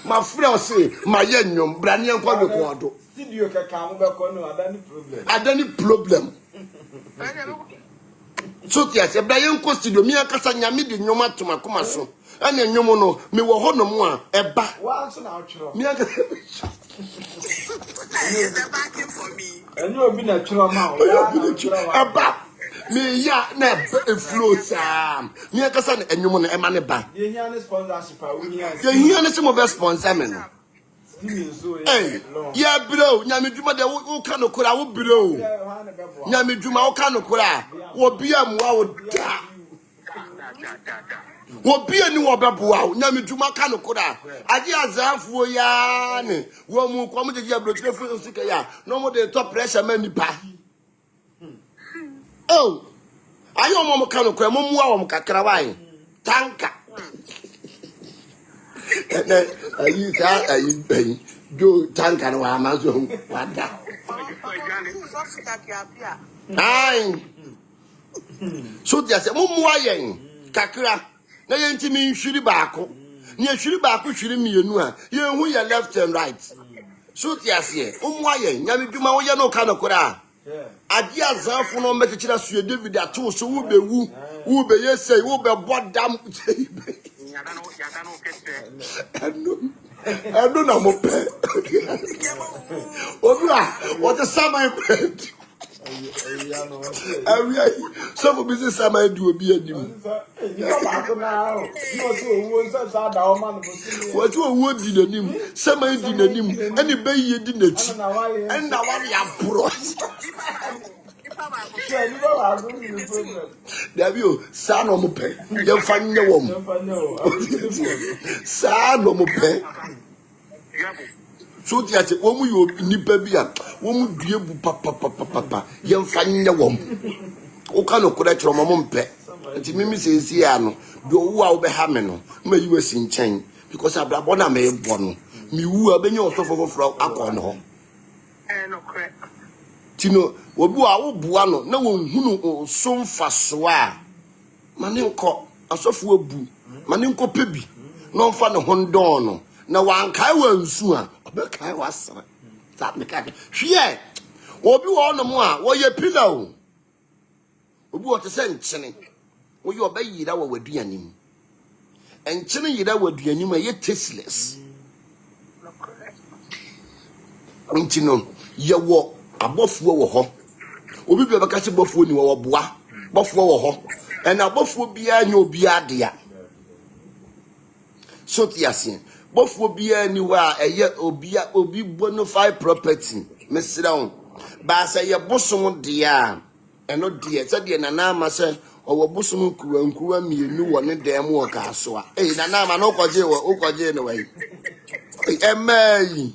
My friend say, my young brandy and quadruple. Did you come back on any problem? I don't need problem. So, yes, a Brian Costi, me a Casania made in your mat to my commercial. And then you know, me will hold no more a back. Once an outro. Is the backing for me? And you have been a true amount. A back. Me ya na flow sam. Me akasa na enyum na ema ne ba. Ye hia ne sponsorship a we hia. Ye hia ne some be sponsor me no. Eh, ya bro, nyame dwuma de wo ka no kora wo bro. Nyame dwuma wo ka no kora. Wo bia mu wa wo da. Wo bia ni wo beboa wo. Nyame dwuma ka no kora. Age azafuo ya ne. Wo mu kwa mu je ya bro telephone sika ya. No mo de top pressure man nipa. Oh, I am a mechanical, Momo Kakrawai, Tanka. I do Tanka and Amazon. What that? Aye. So there's a Momo Kakra. Now you ain't mean Shiribako. Near Shiribako should me, you know, who you left and right. So there's here, Momoyen, Yamiduma, you know, Kanokora. Adia Zanfo no make chira su David ato so wo be wo be yesay wo be bodam I don't know mo pe Obra what the summer bread so for business summer do obi anim what you won di nanim summer di nanim any be ye di nachi and na one ya bro Davio, son of Mope, you find no woman. Son of Mope. So, yes, woman, you nipabia, woman, dear papa, you find no woman. O cano correct your mompe. And Mimi says, Yano, do wow be hameno, may you was in chain, because I blabona may born. Me who have been your sofa for alcohol. No correct. Tino, Wabua Buano, no one who so fast swa. Maninko, a soft wobu, Maninko Pibi, no fun of Hondono. No one Kaiwa Sua, but Kaiwas. That me cat. She, Wabu on the moor, what your pillow? What a sentence. What you obey that were doing. And Chinny that were doing you may yet tasteless. Tino, you walk. Above wo ho obi be baka se bofu ni wo boa bofo wo ho ena bofo bia nya obi adea so tiase bofo bia ni wa eye obi bonafide property mesira on ba say ye bosom dia eno dia se dia nana ma se owo bosom kuwa mienu wo ne dem wo ka so a nana ma no koje ne wai emai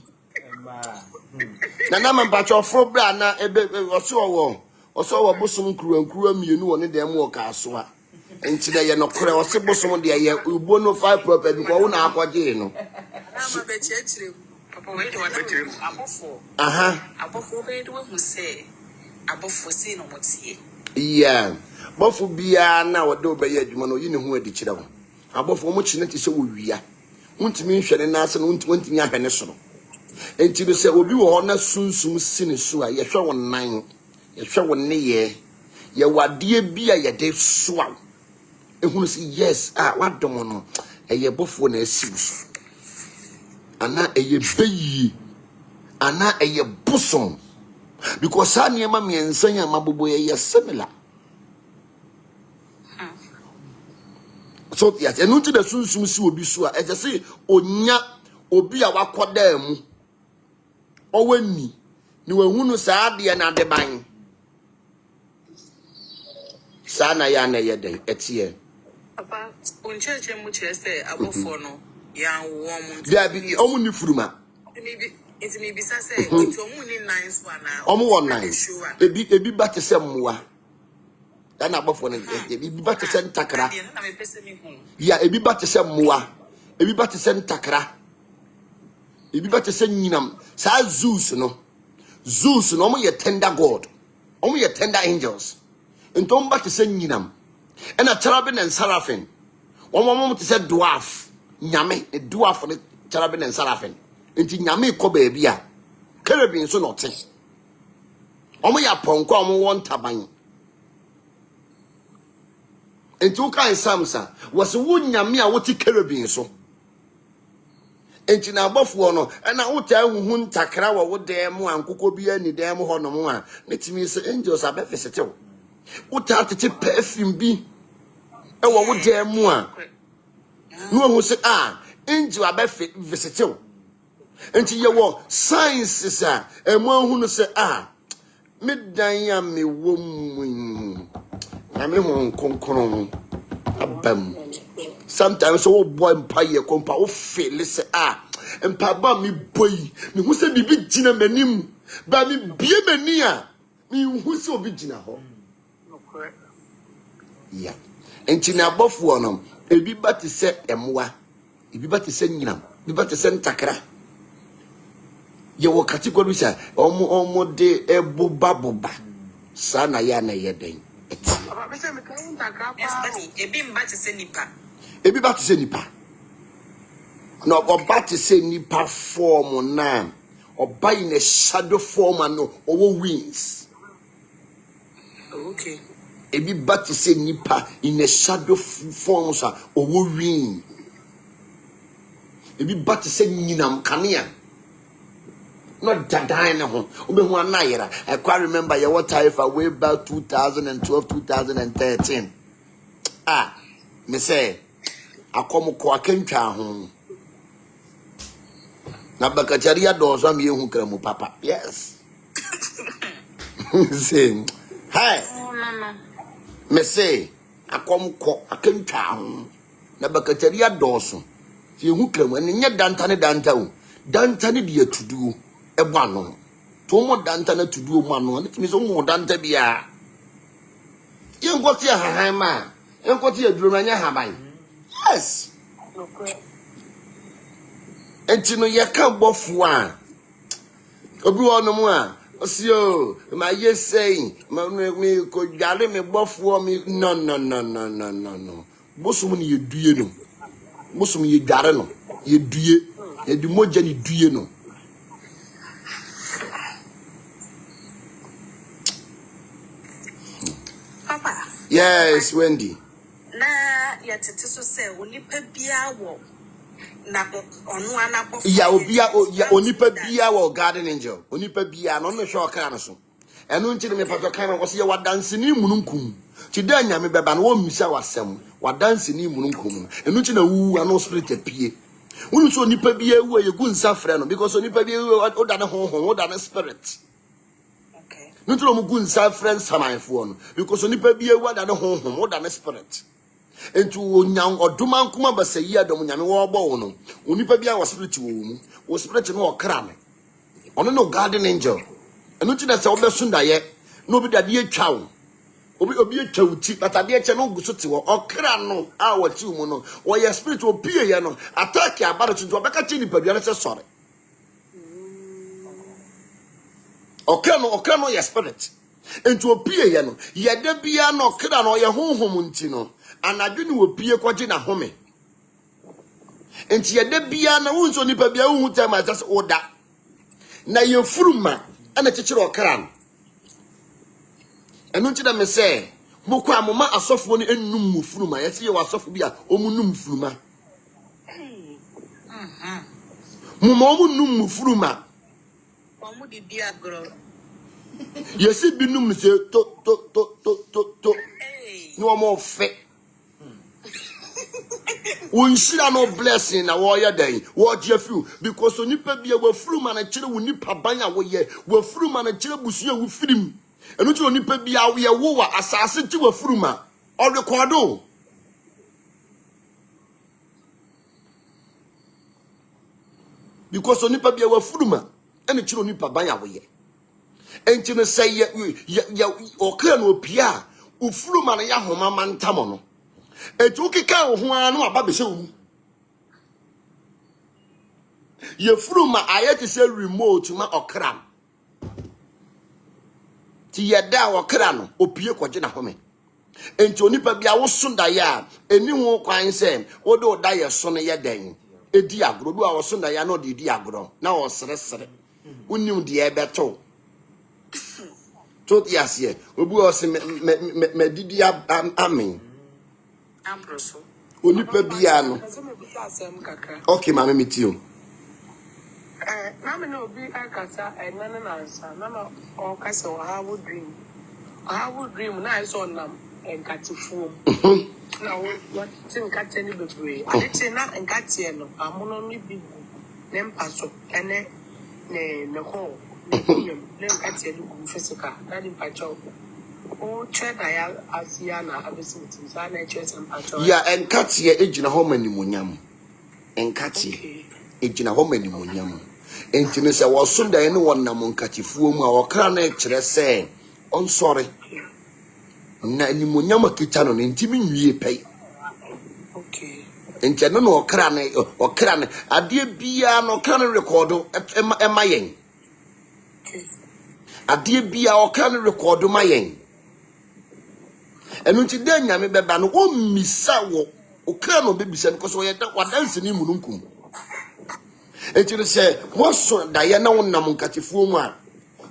nana ma bacho fro bra na ebe oso bosom kuwa mienu wo ne dem wo ka so a enti na ye no kore o se bosom dia ye bonafide property ko wo na akoje no ama be chechire papa we do abofo abofo be do hu se abofo si no motie yeah bofo bia na wo do be ye adwuma no yi ne hu adi kire wo abofo mo chi ne ti se wo wia untimi nhwere na ase no untimi ahwene so no enti be se obi wo na sunsum sini so a ye hwe wo nan ye hwe wo ne ye wade bia ye de soa ehunu se yes wadom no eye bofo na asiw so ana eye beyi ana eye bosom because aniema miensan ya mabobo ye similar so yes enu ti da sunsum si obi so a e say onya obi a wakoda mu owani ni wahunu saa de na de ban sana ya na ye den etie papa oncheche mu che say abofo no ya wo mu dia bi omu ni furuma it's me bisa say it's omu ni nice one na omu won nice ebi bate se mmoa na abofo no ebi bate se ntakra ya ebi bate se mmoa ebi bate se ntakra ebi bate se nyinam sa Zeus no omu ye tender god omu ye tender angels entom bate se nyinam ena cherubim and seraphim omu te se dwarf nyame dwarf ne cherubim and seraphim enti nyame ko ba bia cherubim so no te omu ya ponko omu won taban enti wo kan samsa was wo nyame a wo ti cherubim so enti na abofo no na wo ta huhu ntakra wo dem ankoko bia ni dem ho no mo a netimi se angels abefesetew wo ta tete perfume bi e wo dem a no hu se angel abefesetew enti ye wo science a emo hu no se medan ya me wo mu na me ho konkron abam sometimes so boy empire kompa o feel say empa ba mi boy me hu se bibi gina manim ba mi bie mani a me hu se obi gina ho yeah enti na abofo no ebi ba te se emwa ebi ba te se nyinam ebi ba te se ntakra ye wo category say omo de ebuba sana ya na ye den papa be say me kan ntakra pa ebi mba te se nipa ebi ba te se nipa no oba te se nipa form na oba in a shadow form and owo wings okay ebi ba te se nipa in a shadow form sa owo wing ebi ba te se nyinam kanea not dadan ne ho obehu anayera I quite remember your what time way back 2012 2013 me say akomo ko akentwa ho na bakacharia dozo am yehu kramu papa yes say hey mama me say akomo ko akentwa ho na bakacharia dozo yehu kramu ne nya danta o danta ne de atudu ebo ano to mo danta na tudu mo ano ne timi so mo danta bia yenkoti hahan ma yenkoti aduro manya haban yes enti no ye ka bofo a obi wono mu a osio ma ye say me ko dwale me bofo me no bosum ni yedue no bosum ye dware no yedue edi moja ni due no papa yes Wendy na ya tete so say onipa bia wo na onu anabofo ya obia ya onipa bia wo garden angel onipa bia no no hwe oka no so enu nti me pato kan wo se ye wadanse ni mununkum ti da nyame beba na wo mmisa wasem wadanse ni mununkum enu nti na wu ano spirit apie wonu so nipa bia wu ye gu nsa frɛ no because nipa bia wu o da ne honhom o da ne spirit Okay. no tro mu gu nsa frɛ nsamanfo no because nipa bia wu da ne honhom o da ne spirit enti onyan oduma nkoma basayi adom nyame wo bɔ wo no onipa bia wo spirit wo spirit no okra no ono no guardian angel enu ti na se obesunda ye no obi dade atwa wo obi atwa uti batade eche no guso ti wo okra no a wo ti mu no wo ye spirit wo pie ye no attack abaro ti obeka chi ni padua se sore okra no ye spirit enti wo pie ye no ye da bia no okra no ye honhom nti no anadwe ni wo pie kwaje na home enti ye da bia na wo nso ni pa bia wo hu time as oda na ye furuma ana chechire okra no enu nti da me se mokwa amoma asofo ni ennum mu furuma ye se ye wasofo bia omunum furuma omunum mu furuma Omu di dia gro. ye si binum se to Hey. no more fe Unshira no blessing na wo dan wo je fiu because onipa bia wa furuma na kire wo nipa ban a wo ye wa furuma na kire busu a wo firim enu ti onipa bia wo ye wo wa asase ti wa furuma o recordo because onipa bia wa furuma enu kire onipa ban a wo ye enti no say ye o kra no opia o furuma na ya homa mantamo no etu kika wo ho anu aba be se wo ye furuma ayeti se remote ma okra ti ye da okra no opie kwaje na home enti onipa bia wo sunda ya eni ho kwan se wo do da ye so no ye den edi agro do a wo sunda ya no de edi agro na wo sere unim de e beto to yase obu o se me didi amen Amproso. onipa bia no okay mama mitio na me no bi akasa enana na ansa na na o kasa o hawo dream na I saw nam enkatifuo na what tin kate ni bebre ade na enkate no amono no bi ne mpaso ene ne ho ne enkate no physical na di mpacho o cheda ya asia na abesimiti sa na chesa mpacho ya enkate ejina ho manimunyam enkate ejina ho manimunyam enti ne se wo sunda ene wonnam nkatifuo mu a okra na ekire se on sorry na animunyam akita no ntimi nwie pei okay enti no okra na ade bia no okra na recordo ema yen ade bia okra na recordo ma yen enu nti da nyame beba no o misa wo okra no bebisa no koso ye da wadanse ni mununkum enti no se wo so da ye na wonnam nkatifuo mu a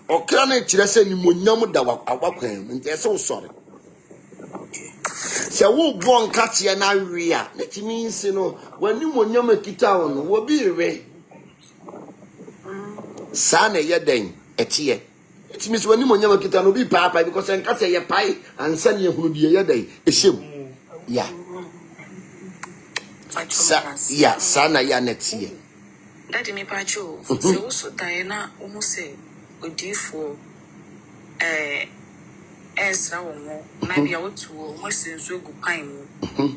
okra na ekire se ni monyam da wakwan nti ese wo sore se wo bo nkate na wi a na timi nsi no wani monyam akita wo no wo bi re sa na ye den etie timi so wani monyam akita no bi papa because nkate ye pai ansa ne ehunu die ye den ehyem ya sa na ya netie Daddy me pacho. Se wo so dae na wo mu se odifo esra wo mo na bia wotu wo mo senso gu pan mu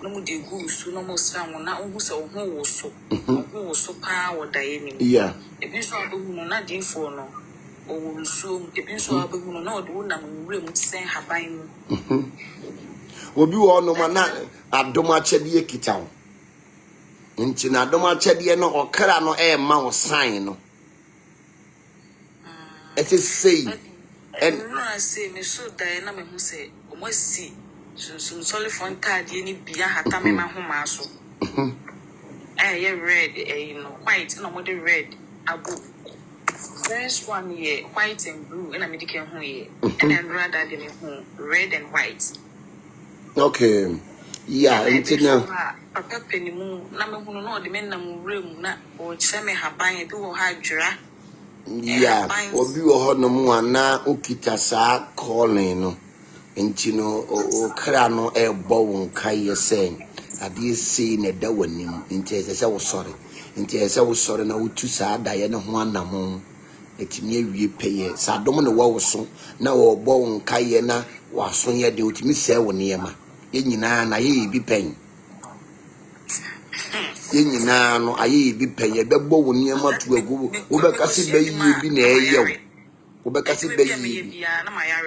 no mu de gu su no mo sra wo na wo se wo ho wo so pa wo dae ni yeah ebi so abehu no na difo no o so ebi so abehu no na o de wo na mo wure mu sen haban mu obi wo no ma na adom achede ekita wo nti na adom achede no okra no ma wo sign no it is say and no I say me so dae na me hu se o mo si so sorry for ntade ni bia hata me ma homa so yeah red you know white no more the red above first one here white and blue and I me can hu here and then rather than red and white okay yeah nti na papa penimu na me hu no de me na mu rem na o kire me haban bi wo ha dwera Yeah, obi wo ho no mu ana okita saa calling no. Nti no okra no ebo won kai yesen. Ade sei na da wanim. Nti ese wo sorry. Nti ese wo sorry na wotu saa da ye ne ho anamo. Etimi awie peye. Saa dom ne wo so na wo bo won kai na waso ye de otimi se wo ne ma. Ye nyina na ye bi pen. Ye nyina no aye bi pen ye bebo wo ne ma tu agu. Wo be kasi be yie bi na eyew. Wo be kasi be yie.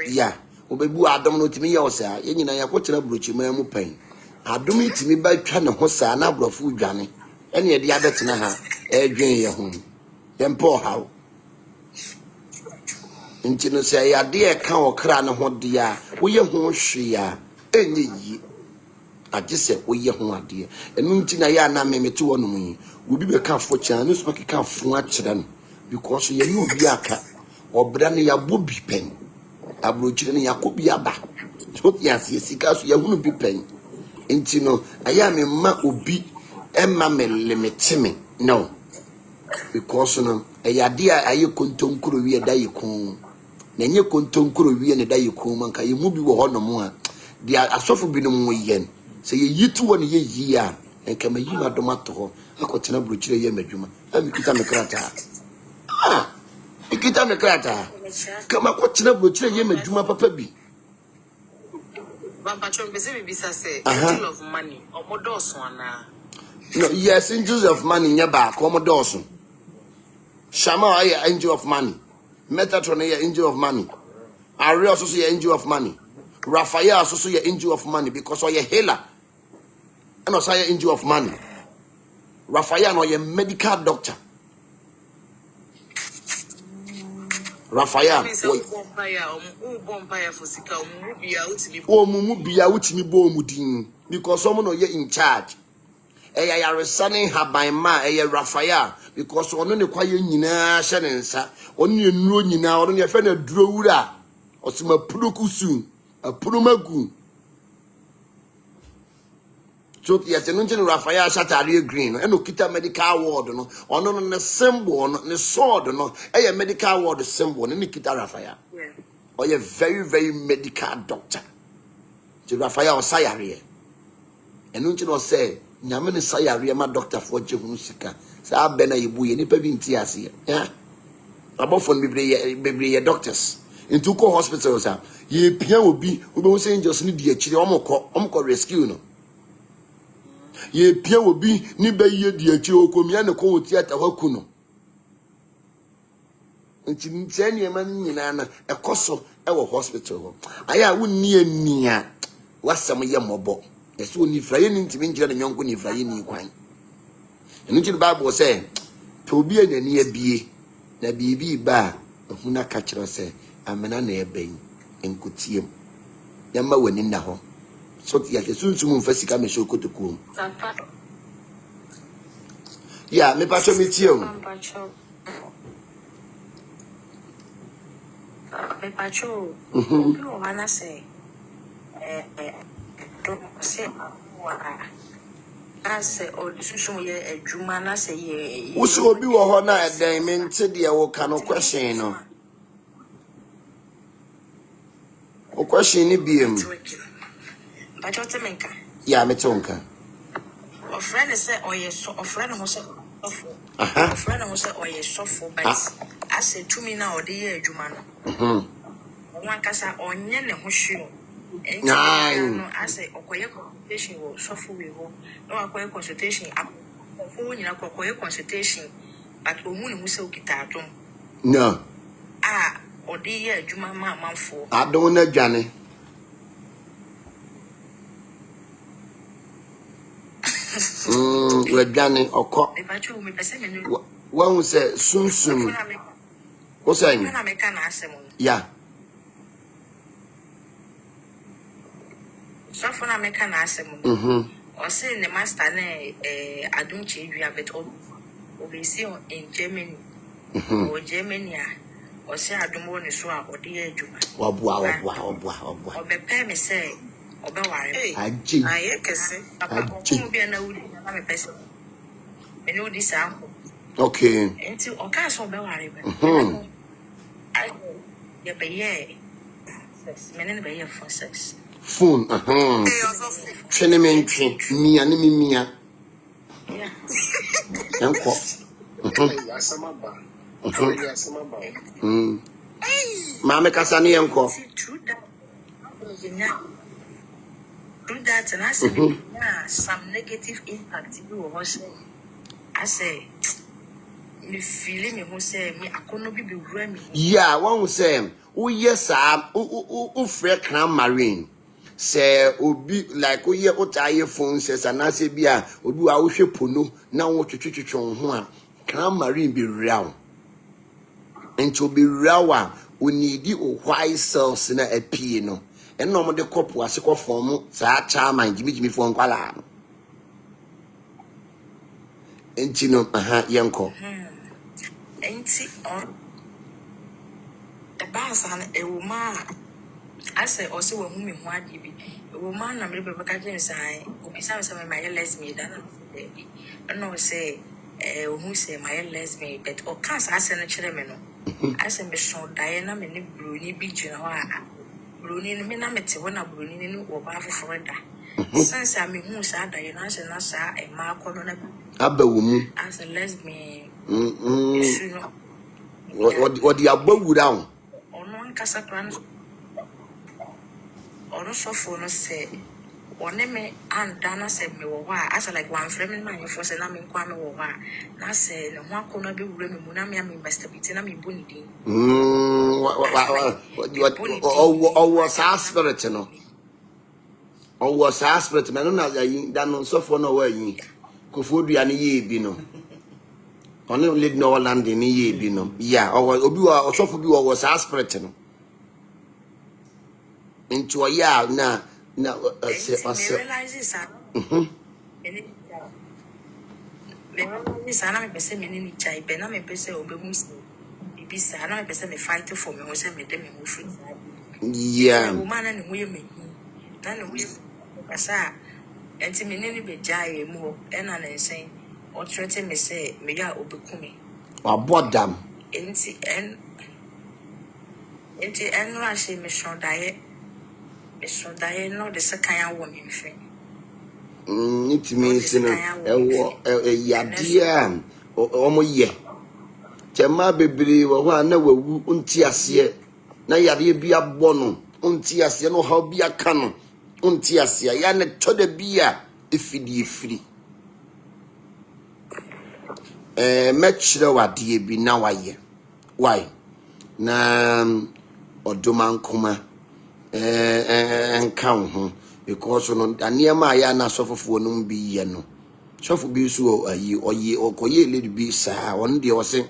Yeah. Obebu adom no timi ye osa ye nyina yakotena brochi mu pen adom itimi ba twa ne ho saa na brofo dwane ene ye de abetena ha edwen ye ho ye mpo hawo nti no se ya de e ka okra ne ho de a wo ye ho hwe ya enye yi agise wo ye ho ade enu nti na ya na memete wo no mu obi be ka fo kyan no so ka fo a kire no because ye no obi aka obra ne ya bobi pen abrochire ne yakobi aba so yasi sika so yahunu bi pen enti no aya me ma obi emma me limit me no because no eyade aye kontonkuro wie da yekun na nye kontonkuro wie ne da yekun manka ye mu bi wo hono mu a dia asofo bi no mu yen se ye yitu wo ne ye yi a enka ma yi ma do mato ho akotena abrochire ye madwuma ami kita me krata ikita me krata kama kwa china brochire ye madwuma papa bi Baba Chombese bibisa say angel of money omodoso ana. No, yes, angels of money nyaba omodoso. Shama aye angel of money. Metatron aye angel of money. Ari also say angel of money. Raphael also say angel of money because oye healer. And also say angel of money. Raphael no ye medical doctor. Raphael bia utimi bo mudin because someone no ye in charge eya resigning habanma eya Raphael because ono ne kwaye nyina hye ne nsa ono ne nuro nyina ono ne fe na duro wura osima purukusu apurumagu so yes eno nchen Raphael shatari green eno kita medical ward no ono no ne symbol no ne sword no eya medical ward symbol ne kita Raphael or a very, very medical doctor. To Raphael Sayari. And don't you know say, Yaman Sayari, my doctor for Jehusika. Say, I've been a boy, and if been tears here. Yeah. Above from be doctors. In two hospitals, ye Pia will be, who will say just need the Chilomoko rescue. No. Ye Pia will be, Nibe ye dear Chiocomiano co theatre Hokuno. Nti ntene man nyina na ekoso e wo hospital ho aya wonni ania wasam ye mobo eso ni fraye ni ntimi ngira na nyonko ni fraye ni kwan enu nti Bible say to bi anani abie na bibi ba huna ka kire say amena na eben enkutiem yamma wani na ho so ya kesunsu mu fasika me shokotoku ya me pacho metio Pacho, you wanna say, don't say, I say, or the social a Jumana say, ye, who will be a honor at the men said, dear, what kind of question? O question, it be him. But you're to make ya metonka. A friend said, or yes, so a friend who said, a friend who said, or yes, so for, but I said to me now, the year Jumana. One casa on yen who shoe. And I say, Okoya consultation will suffer we will. No, Okoya consultation up. Who in a Okoya consultation, but woman who so guitar. No. Ah, or the year Juma man for. I don't know, Johnny. We're Johnny or cock. One will say soon. What's saying? Yeah. So for na meka na asem or say the master I don't change you but obesi in Germany or Germany or say I don't want to so or the ejuma or be pay me say or be worry I kese papa ko bi na wudi na me pese me no this uncle Okay. Enti o ka so be ware be. I ye be ye. Menen be ye for sex. Phone. Chenementry. Mia ni mia. Yeah. Enko. Mama kasa ni enko. True that and I say some negative impact you was I say me feeling me who say me I could not be me. Yeah, one will say, oh yes, oh Fred Cram Marine. Say, obi like oh yeah, what I phone says, and I say, Bia, or do I wish you puno now what you treat on one. Cram Marine be real. And to be real, we need you white cells in a piano. And no more the cop was a form, such charm and give me for Kuala. And you know, Yanko. Ain't it on the bass and a woman? I say also a woman who had be a woman. I'm able to catch I will be some my lesbian than baby. I know say who say my lesbian, but or can't I send a children? I send me so Diana many Bruni beach in a Bruni in Minamity when a Bruni or Baffy Florida. Since I mean, who said Diana and I saw a mark on a woman as a lesbian. What the above down? On one casa grand or so for no say, or name and Dana said me, why as like one framing man for saying I'm in Kwame or why. Now say, no one could not be women, Munami, I'm in Besta Bitinami Bunity. What was aspirational? Or was aspirate, man, done on so for no way. Kufudu and ye bino. Only lead no land in ye bino. Yeah, or Obua or Sofu was aspirating. Into a year now, realizes I'm a person in Chai, Benam, a person of Bemus. Bibisa, I'm a person fighting for me, was a madam who free. Yeah, woman and women. Then we asa enti me ne be jae mu e na nsen o trete me say me ya obekumi abodam enti ra she me shondaye no de sekan wo me mfe it means yadia omo ye chema bebere wo ho na wawu unti ase na yare bi abọ no unti ase no ha bi aka no unti asia ya ne toda bia efidi mechire wade bi na waye why na odomankoma nka ho because no aniema ya na sofofo no bi ye no sofo bi so ayi oye okoye lady bi sa won de wose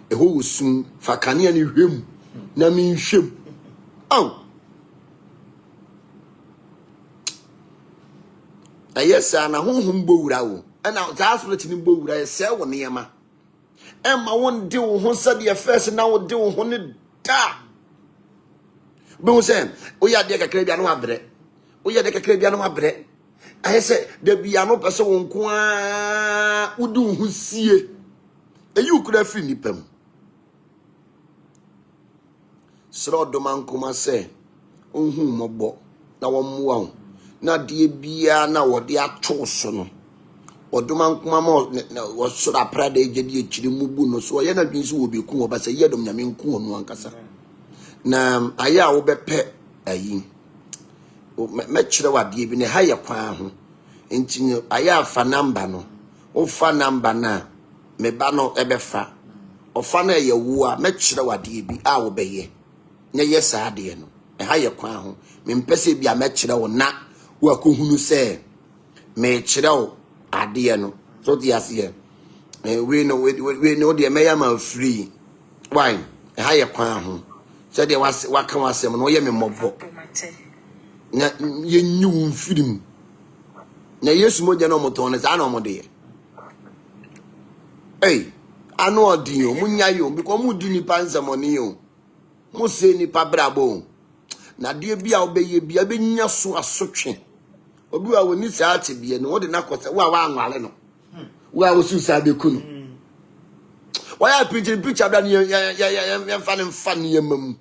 eho wosun fakane ne hwem na mi hwem oh ayesa na honhom bowura wo na zaasflet ni bowura ese wo niema emma won de wo ho sade ya first na wo de wo ho ne da be wo se o ya de kakra bia no abre o ya de kakra bia no abre ayese de bia no pese wo nko a udu ho sie eyi ukura free ni pam sro do man kuma se onhu mobo na wo mmoa ho na die bia na wode ato so no oduma nkoma ma wo sura prada ejedi echiri mubu no so ye na dwinsu wo beku wo ba se ye dom nyame nku ono ankasa na aya wo bepe ayi me kire wade bi ne ha ye kwan ho enti aya fa number no wo fa number na me ba no ebefa ofa na ye wo a me kire wade bi a wo beye nya ye sa ade no ha ye kwan ho me mpese bi a me kire wo na wa ko hunu se me kire wo ade no so the asie we know the meya ma free why ha ye kwan ho so the waka wasem no ye me mobo na ye nyu mfirim na yesu moja no moton za na omode ano odin o munya yo because mu di ni panza money yo mu se ni pa brabo na de bia obeye bia benya so asotwe obi wa woni saate bia no wode na kwose wa anwale no wa wosu sa beku no Why are picture than you funny mum?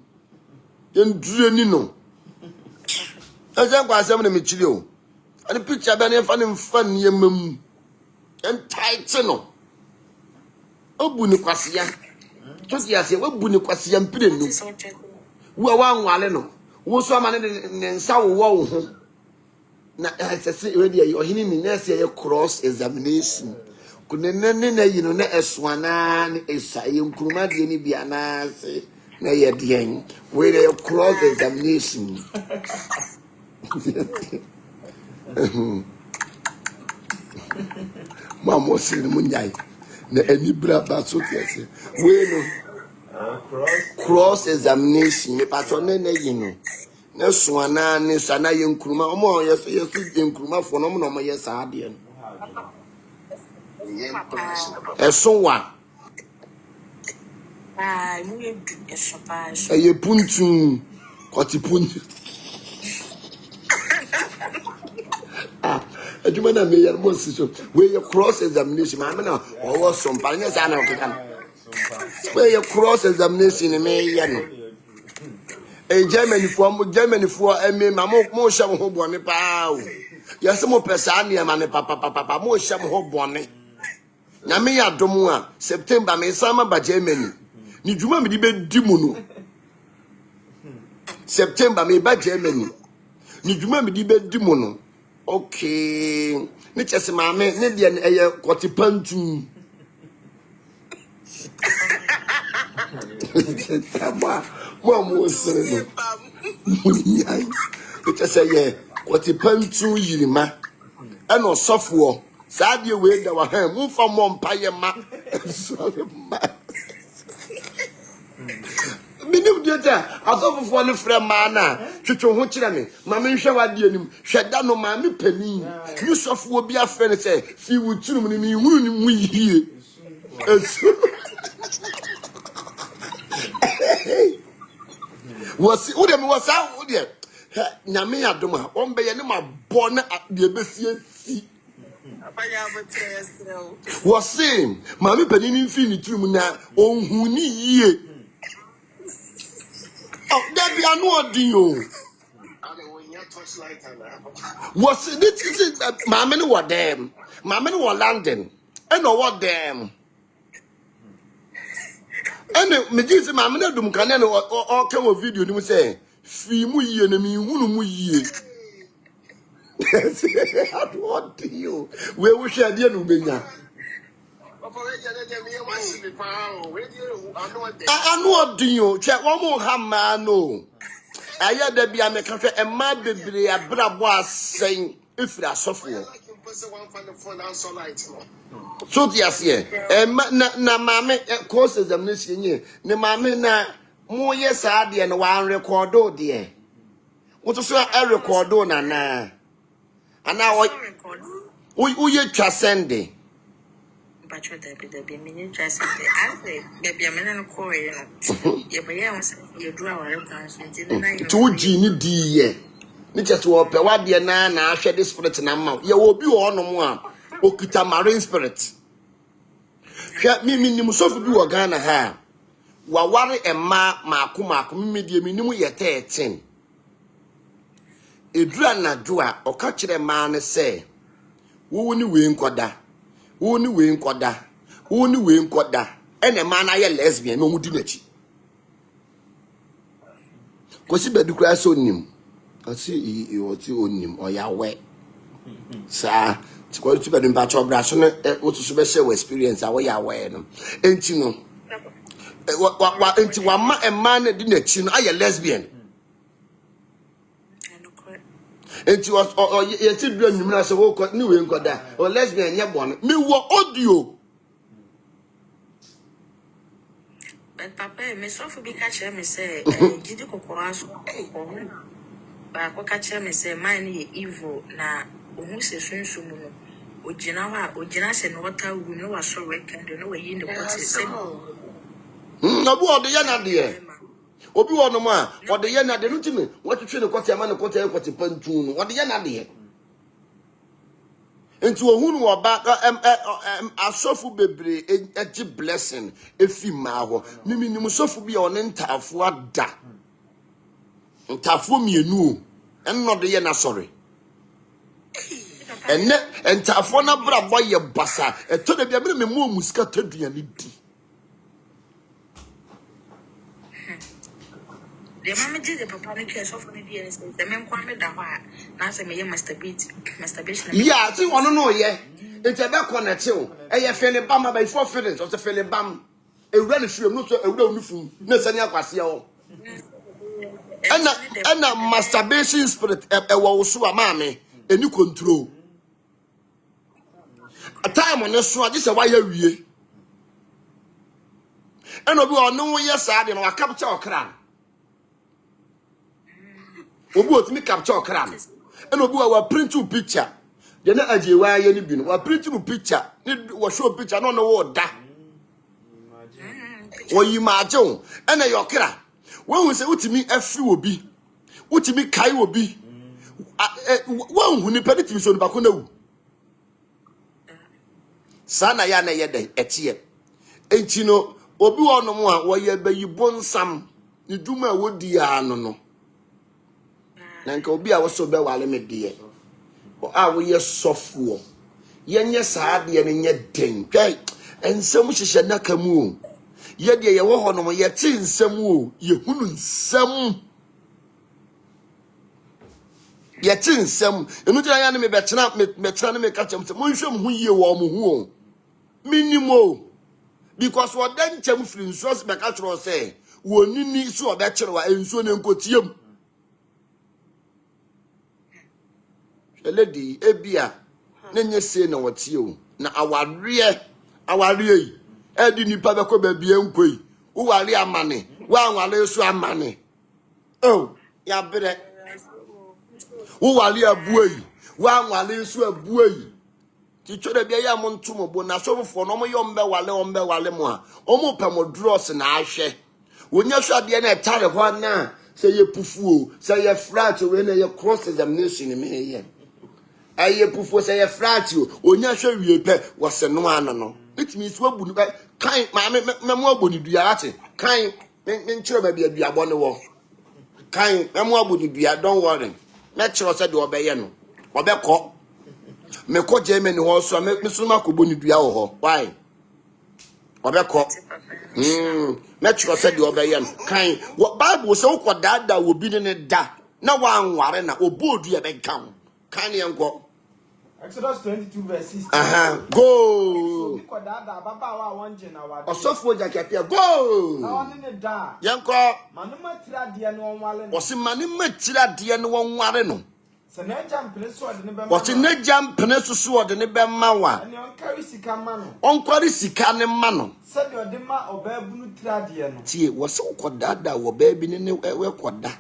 You dream no. As I was 7 Michio. And the picture than you funny mum. And tight no. Oh, Buniquasia. Just yes, what Buniquasia and Pidino. We are one Waleno. Who saw man in Sao Wall. Now, as I say, already, you're hearing a cross examination. Couldn't you know, as one is saying, Kumadi Biana, nay, at the end, where they cross examination. Mamma said, Munjai, any brother, so yes, cross examination, the patron, you know. No swana ni sana yenkruma omo yeso yenkruma for no mo yes ade no eso wa mu edu eso pa so e puntu kwati puntu aduma na me yar mo siso we cross examination ma me na o so mpa nya sa na o keka we cross examination me ya no Germany for me mo sham ho bone pa o yes mo pesa na ma ne papa mo sham ho bone na me ya dom a September me sama ba Germany ni djuma me di be di mu no September me ba Germany ni djuma me di be di mu no okay ni chese ma me ne de eye kotipantu Mom was saying, it is a year, what a pantu yirima, and no software. Sad you wait our hand, move from one pie ma. Minim data, I thought of one friend mana, Chucho Huchami, Mammy Shawadium, Shadano Mammy Penny, you software be a friend, say, she would tune me, we here. Was Udem was out there. Namia Doma, one bay and my born at the Bessie. Was saying, Mammy Penny Infinity Muna, oh, who need oh, that be a no deal. Was it Mammy were them? Mammy were London, and no what them. And me just my man dum kan na o kan o video ni mo say fi mu yie na mi hunu mu yie what do you we wish I dey no benya anu odin o che wo mo ha ma no aya da bia me ka hwe e ma bebre abrabo asen ifri asofo so yes here na mama course examination ye ne mama na mo yes ade na wan record o de wo to so e record o na ana o ye twa sende bacho da be me twa sende ase be me na ko ye no ye be ye won ye do aware kan so nti na ye to ji ni di ye ni che to ope wa de na ahwe the spirit na ma ye wo bi wo no mo a okita marine spirit hwa mi ni musofu bi wo Ghana ha wa ware emma maako mi de mi ni mu ye 13 edura na do a oka kire ma ne se wo ni we nkoda wo ni we nkoda ene ma na ye lesbian no mu di nachi kosi bedu kra so nim asi I oti onim oyawe sa tikwa tu bedu mpa chobra so ne otu so be share experience a we yawe no enti no enti wa ma emma na di nachi no aye lesbian enti was yeti du anwum na se wo ni we nkoda o lesbian nye bone mi wo audio but papa me so for be catch me say gidi kokora so ba ko catch me say man ye evil na ohun se sunsun mu no ogina se no water wu no wa so weekend no we yi ne ko se obu ode ya na de obi wo no ma ode ya na de no timi watwetwe ne kwoti ama ne kwoti pantu no ode ya na de Into ohunu oba asofu bebre eji blessing efi ma ho. Mimi ni musofu bi one ntafo ada. Ntafo mienu o. Enno de ye na sorry. Enne ntafo na bra boye basa. Eto de bia me mu musika taduane di. The mama did the papa make care of the years. The men kwame da wa na say me masturbation. Yeah, see one no ye. It's a back connect you. Eye fele bam by 4 feelings of the fele bam. E run shrim no so e wura unifu. Na sani akwase o. Ena masturbation spirit e wo so amame eni control. A time on so ade say why wie. Ena obi ono ye sa de no wa capture okran. Obi otimi capture okran. Ena obi wa print you picture. They na aje wa ye ni bi no. Wa print you picture. Ni wa show picture no no wo da. Wo imagine ena your okra. When we say utimi afri obi. Utimi kai obi. Wan hu ni pediti so ba ko na wu. Sana ya na ye den etie. Enti no obi wono mo a wo ye bayibo nsam ni duma wodi ya no no. Na nka obi a wo so be wale me de. A wo ye sofo. Ye nye saade ye nye den. Kai ensem hihye na kamu o. Ye de ye wo hono mo ye ti nsem o. Ye hunu nsem. Ye ti nsem. Enu dira ya ne me betena me me ka chem se mo nhwem hu ye wo mo hu o. Minimo. Because what then chem free nsuo be ka tro say wo nini so obe kire wa ensuo ne nkotiem. Lady ebia na nye se na wotie o na aware yi edi nipa be ko ba bia nkoi wo ware amane wa anwale so amane oh ya bere wo ware abuo yi wa anwale so abuo yi ti twere bia ya mo ntomo bo na so fofo no mo yombe wale mo a omo pamo dross na ahwe wonya so ade na etare ho na say ye pufuo say ye flat we na ye cross examination me ye aye pufuo say ye flat onya hwe wie pe wo se no ano no it means we bu kan ma me mo aboni dua ate kan me nchiro ba bia dua bo ne wo kan me mo aboni dua don't worry me chiro say de obeye no obekọ me ko Germany ho so me so ma ko boni dua wo ho why obekọ me chiro say de obeye no kan wo Bible say wo ko dada wo bi ne da na wa anware na obodu e be kan kan ye nko Exodus 22 verse 16. Go. Osofo jakapia go. Yanko. Manuma tira dia no onwale no. Osi manuma tira dia no onware no. Se na jam pene so de ne be ma. Osi na jam pene so de ne be ma wa. Ani on carry sika ma no. On carry sika ne ma no. Se de ode ma obabunu tira dia no. Tie wo se ukodada wo ba bi ne we koda.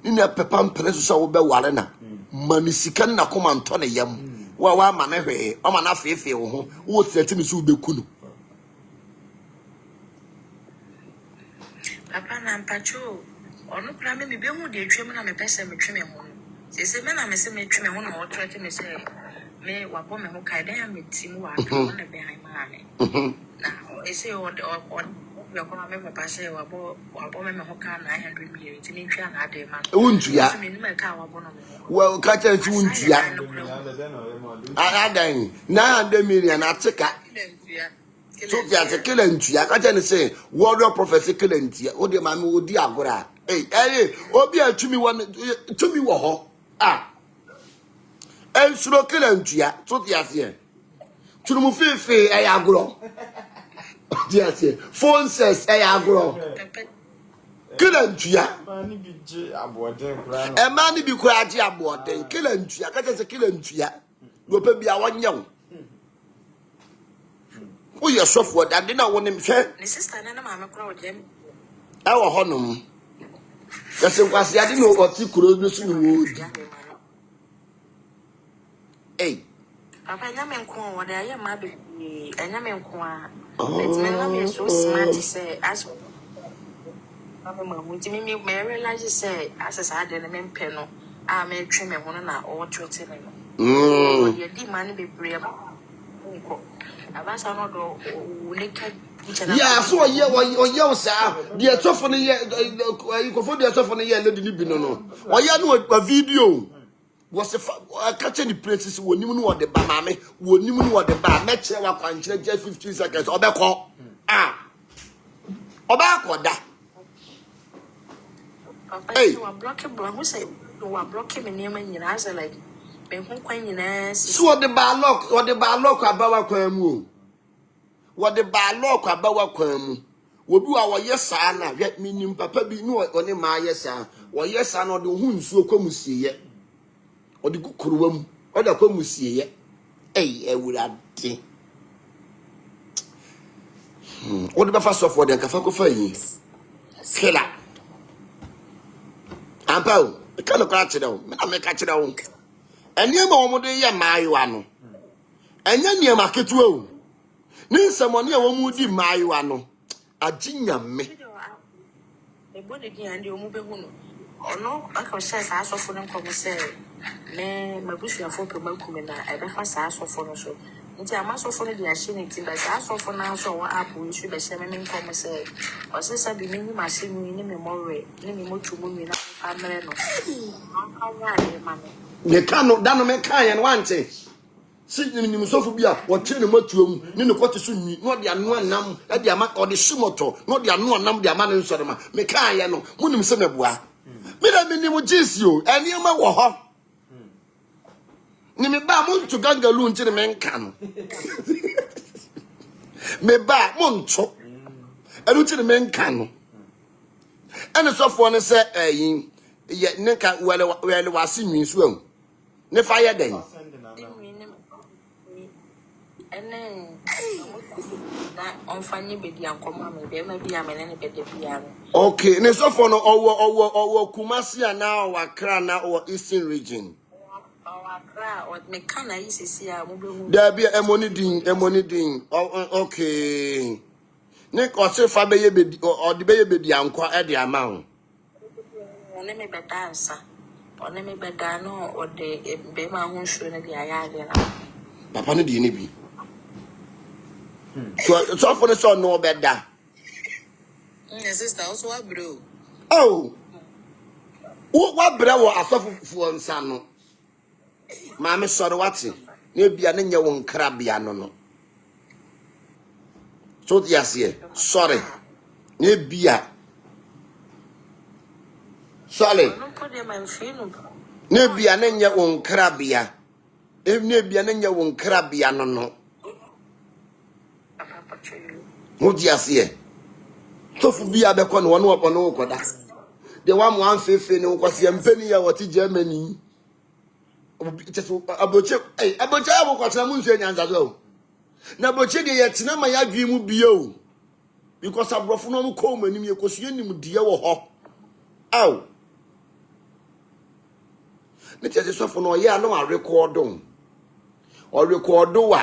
Ni na pepa pene so wo be ware na. Mani sika na koma nto ne yam. Wa ma na hwe o ma na fefe wo ho wo tete mi so beku no papa na mpacho onu kura me be hu de twem na me pese me twem ho se me na me se me twem ho na wo trete me se me wa bo me ho kai dan me tim wa to na be han ma me na ese o we ko me papa se wa bo me ho ka 900 million ti me twa na ade ma untua me ni me ka wa bo no well ka cha ti untua adan na 100 million atika so ya se kele ntua ka cha ne say warrior prophecy kele ntua o de ma me odi agora obi atumi wo ho suro kele ntua so ya se tunumu fefe agoro Yes, phone says, "Hey, agro." Kill and tia. Mani bi je abode kura no. E mani bi kura je abode. Kill and tia. Ka je kill and tia. Wo pe bia wonyaw. Wo ye sofo da de na wonim hwe. Ni sister na ma me kura wo jem. E wo honom. Ya se kwase ade no oti kuro no su no wo. Eh. Papa nyame nko wo da ye ma be nyame nko a. It's me na me so smart say as Papa ma muti me realize say as I dey na me mpe no a me twe me ho na o twete me no You did money be brave. Abasa no do naked. Yeah, so yeah, sir. The top for the year, you go for the top for the year, let the no. Or ya know a video was a catching the places when you know what the bamame, when you know what the bam, match our country just 15 seconds. Or back or back or that. Hey, you are blocking, who say you are blocking me near me, and I say like, so the barlock or the barlock about Quamu. What the barlock about Quamu? Will be our yes, son, get me, papa be no on my yes, son, or yes, son, or the wound so come see yet, or the good room, or the come see yet. Hey, I would add. What the first of what the Cafaco is? Killer. Ampo, the kind of catch it down, I may catch it down. And near Momode Mayuano. And then near Market Row. Near someone near Womudi Mayuano. A ginger me. A body and you move or no, I can say I saw for them commissary. Nay, my bush and folk about coming. I never saw for so. Until I must offer the ashamed but I saw for now so what apple we should be sending commissary. Or since I be many machine in memory, name me more to move me now. I'm not. They cannot dano me kind and one thing. Sitting in Musophobia, or Chino Motum, Nino Quatisuni, not the unknown num, at the amount or the Shimoto, not the unknown num, the amount of Sodoma, Mekayano, Munim Semebois. Mira Minimu Jesio, and you may walk. Nimiba Mun to Gangaloon to the men can. Me ba Muncho, and to the men can. And the soft one said, yet Neka well was seeing me swim. Ne fire then. And then on funny baby and come on, maybe I'm an piano. Okay, and so for our Kumasi now, Accra now, or Eastern region. Or Mekana is here. There be a money ding. Okay. Nick or say Fabe or the baby the uncle at the amount. Let me better answer. Or let me better no, or the Bema won't show the Ayana. Papa, no, be. So for the son, no better. Sister, also a bro. Oh, what brother I suffer for son? Mamma sorry, what's it? Maybe an in one crabiano. So, yes, sorry. Maybe a sorry. Maybe an in your own crabia. If maybe an in your own crabiano, no. What yes, ye? So for be a becon one up on Okoda. The 1 no was the penny or what Germany. Aboche, hey, Aboche, I will got some moon as well. Now, Boche, yet, now my dream will be you. Because I brought no comb and you because you knew dear or hop. Ow. Let us suffer no, yeah, no, I record on. Or record do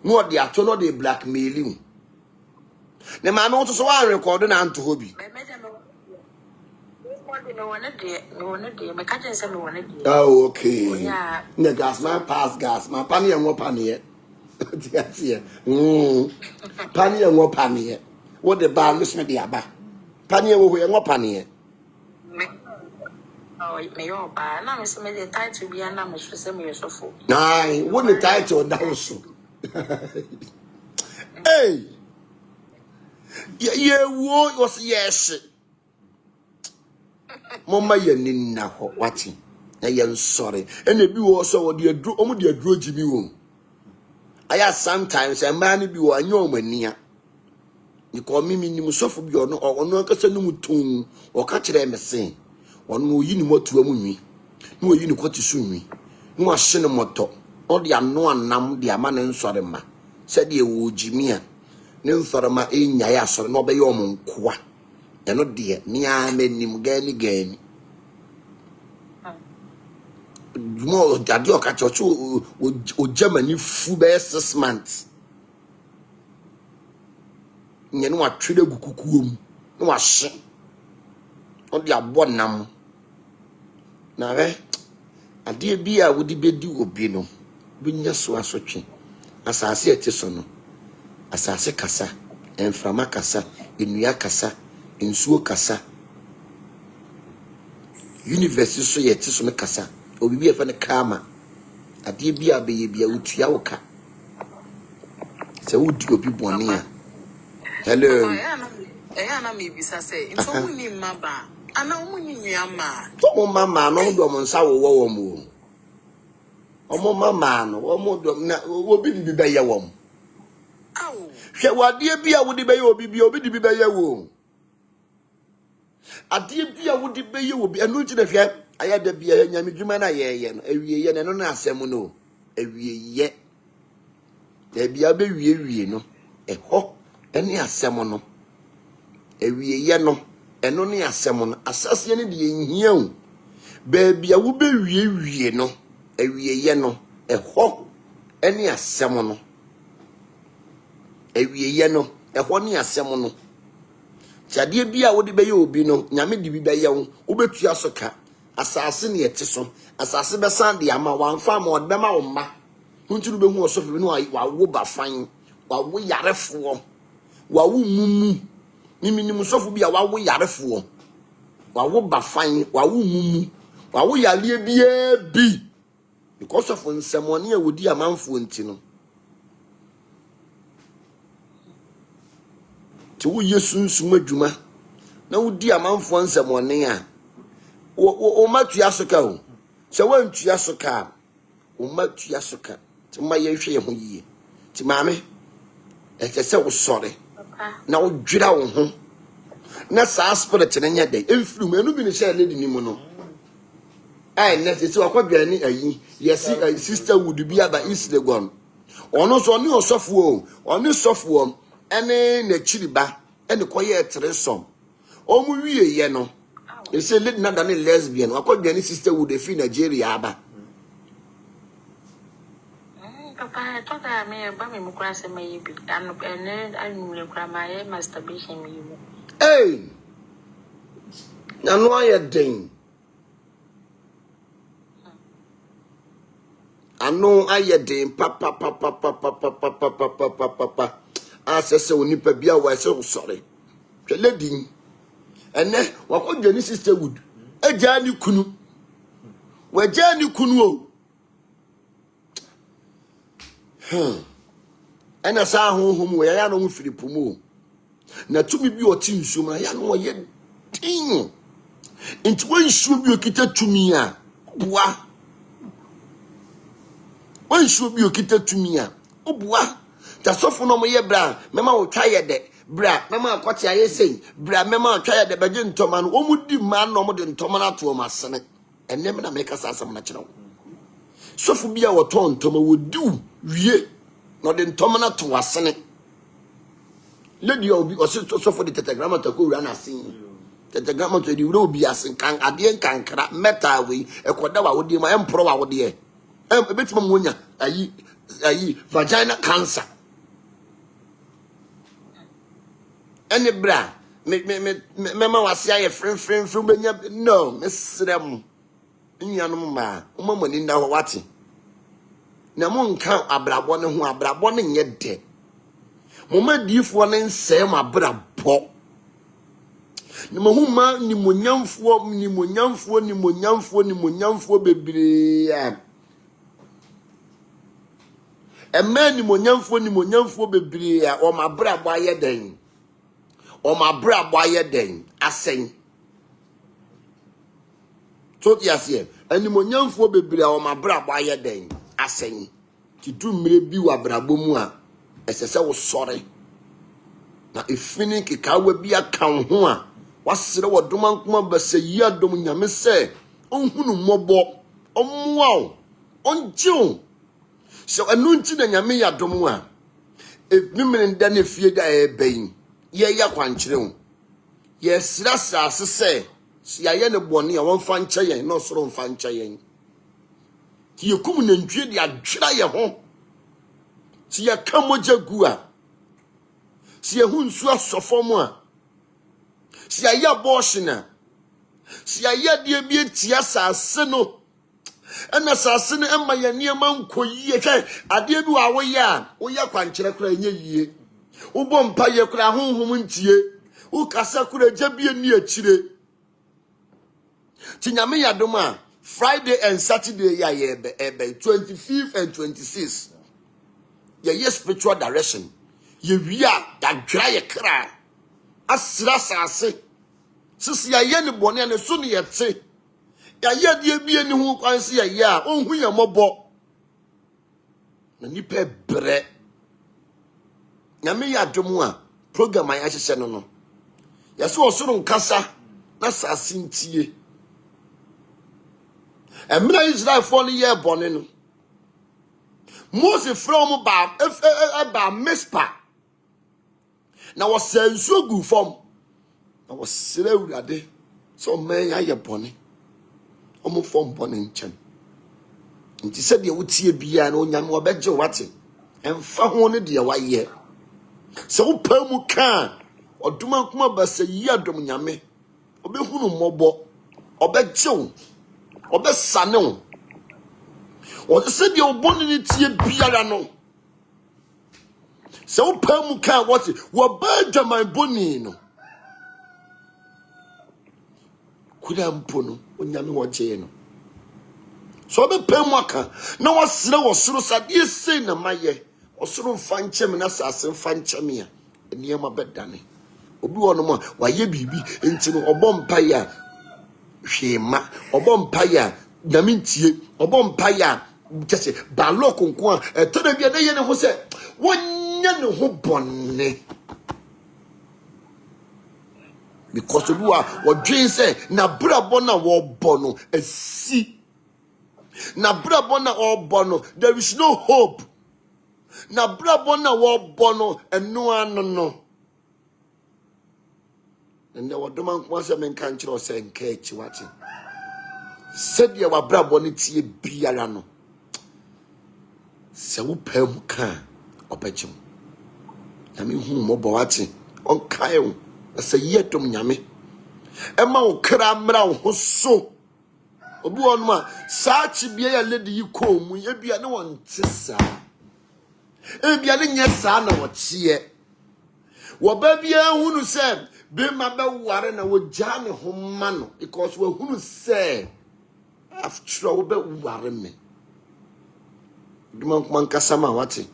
no, the actual de blackmailing. The man also saw I recording and to hobby. Oh, okay. Yeah. The gas man pass gas, my panny and what panny. Yes, yeah. Panny and what panny. What the bar listen the abba. Panny and what panny. Oh, may all buy. Now, Miss Mary, tied to be a number for some years of food. Aye, what the title down so. Hey. Yeah, what was yes. Mama, you need now watching. I am sorry. And if you also what you do, almost your draw Jimmy. I have sometimes a man be one your mania. You call me minimum suffer beyond or no casino tune or catch them saying. One more you know to a mummy. No, you know what to sue me. No, a cinemoto. All the unknown num, the man and Sodoma. Said you would Jimmy. No Sodoma in Yas or no by your moon qua. And not dear, near made him gain. More that you catch your two with Germany full bear 6 months. You know what treated Gukum. No, what shit. On the abonam. Now, ade bia wo di bedi obi no binya so asotwe asase ete so no asase kasa enframa kasa enua kasa ensuo kasa universe so yete so me kasa obi bi efa ne kama ade bia be ye bia utua wo ka se wudi obi boni a hello na me bisa say into woni maba ana woni nnuama to mama no do mo nsa wo mo omo mama no omo do na obi di be ye wo awo hwe wade bia wodi be ye obi bia obi di be ye wo ade bia wodi be ye obi enu nti na hwe ayada bia nyame dwuma na ye no awie ye no na asem no awie ye da bia be wie no eho ene asem no awie ye no eno ne asem no asase ne de ehia o ba bia wo be wie no awie ye no eho ene asem no awie ye no eho ne asem no chade bia wo de be ye obi no nyame de bi be ye wo betua so ka asase ne yete so asase be san de ama wanfa ma odbe ma wo ma ntiru be hu osofu bi no wa wo ba fan wa wo yarefo wa wo mumu miminim sofu bi a wa wo yarefo wa wo ba fan wa wo mumu wa wo yale bia bi because of nsemone a wodi amanfo nti no ti wo yesunsun adwuma na wodi amanfo nsemone a o matua soka o se wantua soka o matua soka ti ma ye hwe ye ho yie ti maame se wo sore na wo dwira wo ho na sa spirit ne nya dai emfirum enu bi ne share lady ni mu no ai na se wakwadwa ni ayi yesi sister would be aba East Legon ono so ni osofo o oni sofo ene na chiriba ene koye tresom omu wie ye no e say lady na dan lesbian wakwadwa ni sister would fi Nigeria aba Papa, talk to me about me. Mukras and maybe I'm my masturbation. Hey, now no I ding. I know I ding. Papa. I say we need to be aware. So sorry. The lady, and then what could your sister would? A journey kunu. Where journey kunu. Ena sa honhom we ya no mfiri pomu na tumi bi oti nsum na ya no ye tin nti wansuo bi okita tumi a boa wansuo bi okita tumi a oboa ta sofo no mo ye bra mema wo twa ye de bra mema akote aye sei bra mema twa ye de beje ntoma no omudi ma no mo de ntoma na to ma sene enne me na me kasa asam na kire wo sofo bi a wo to ntoma wo diu wie no de ntoma na to asene lady obi sofo de tetragram to ko wura na asin tetragram to di wura obi asin kan ade nkankra meta we ekoda wa wodi ma empro wa wodi e betima mo nya ayi vagina cancer ene bra me ma wase aye frem benya no mesrem nyanom ma umama ni na wati na mo nka abrabo ne ho abrabo ne nye de mo ma difo ne nse ma abrabo ni mo huma ni mo nyamfo bebre ya ema ni mo nyamfo bebre ya o ma abrabo aye den asen so yase animonyamfo bebre a o ma brabo aye den asen ti dumre bi wa brabo mu a esese wo sore na efini kikawa bi aka ho a wasere wo domankoma basayi adom nyame se onhunu mobo omwa onjiu so anunti na nyame ya dom a efimene nda na fie da eben ye ya kwankyere ho ye sira sase se ya ye ne bone ya won fa nche yen no soro mfa nche yen ti yekum na ntwe de adwira ye ho ti ya kamoja gu a si ye hu nsu asofom a si ya ya boshina si ya ye de bi etia sase no ena sase ne emma ye niema nkoyie hwe ade bi wa wo ya kwankyere kura enye yie wo bom pa ye kura honhom ntie wo kasa kura gya ni akire tinyame ya doma Friday and Saturday ya ebe 25th and 26th ye spiritual direction ye wia da dra ye kra asira sase sisi ya ye ne bone ne so ne ye te ya ye die bie ni hu kwanse ya ye a onhu ye mobo na nipa bre nyame ya dom a program ya hyehye no ya so osoro nkasa na sase ntie emna Israel for ne ye bone no Moses from ba Mispa na was so good form na was sere urade so man ya bone omo form bone nchen nti se de wotie bia na onyam obegye wate emfa ho ne de waye se wo pamu kan oduma kuma basa yi adom nyame obehunu mobo obegye wo obesane wo o se de obone ne tie biara no se wo pamu kan wate wo badwa man boni no kuda mpo no onyame wo gye no so be pamu aka na wasere wo soro sade sei na maye osoro mfa nkyem na sase mfa nkyem ya niema bedane obi wono mo waye bibi enti no obompa ya hwema obompa ya damintie obompa ya tese baloko nko a tona bia na ye ne ho se wonya ne ho bonne because obi wa odwen se na brabo na wo bono esi na brabo na wo bono there is no hope na brabo na wo bono eno ano no ende wodoma nko se men kan kire o se nka echi wate sede wa brabo ne tie biara no se wo pam kan opechim na me hu mo bo wate on kai wo se yetom nyame ema wo kra mra wo so obi won ma sa chi bia ya lady yi ko mu ye bia ne won tisa e bia ne nya sa na wo tie wo ba bia hunu se be ma be ware na wo ja ne ho ma no because wo hunu se after wo be ware me dum man kasama wate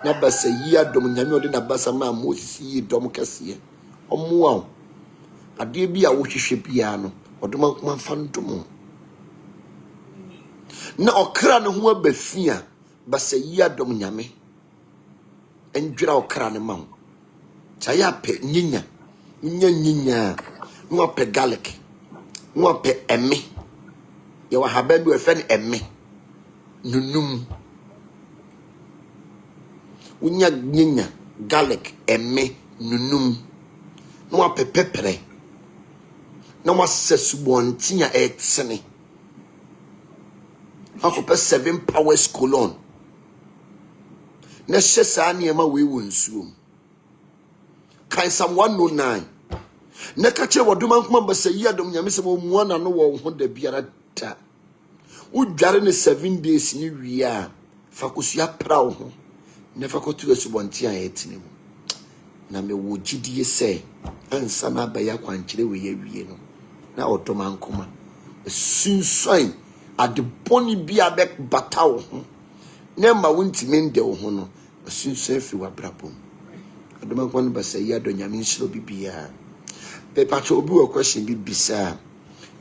na basa yi adom nyame ode na basa ma Moses yi dom kase omo ade bi a wo hwehwe bia no odom man fa ndom na okra ne ho abafia basa yi adom nyame endwira okra ne ma chaya pe nyinya no pe garlic no pe emme ye wa haba bi efe ne emme nunum unya nyinya garlic emme nunum no pe pepere na wa sesubontia etsene akope 7 powers colon na hyesa na ema we wonsuom kan Psalm 109 na kache wodoma nkoma basa yi adom nyame se mo muana no wo ho da biara ta udware ne 7 days ni wia fakosia pra wo ho na fakotu asubontia etine mu na me wo gidie se ansa na baya kwankire we ya wie no na odoma nkoma sunsuan ade boni bia be bata wo ho na ma wontime nde wo ho no sunsuan fi wa brabom odoma nkoma basa yi adom nyame nshiro bibia Pepa cho obi wa question bi bisa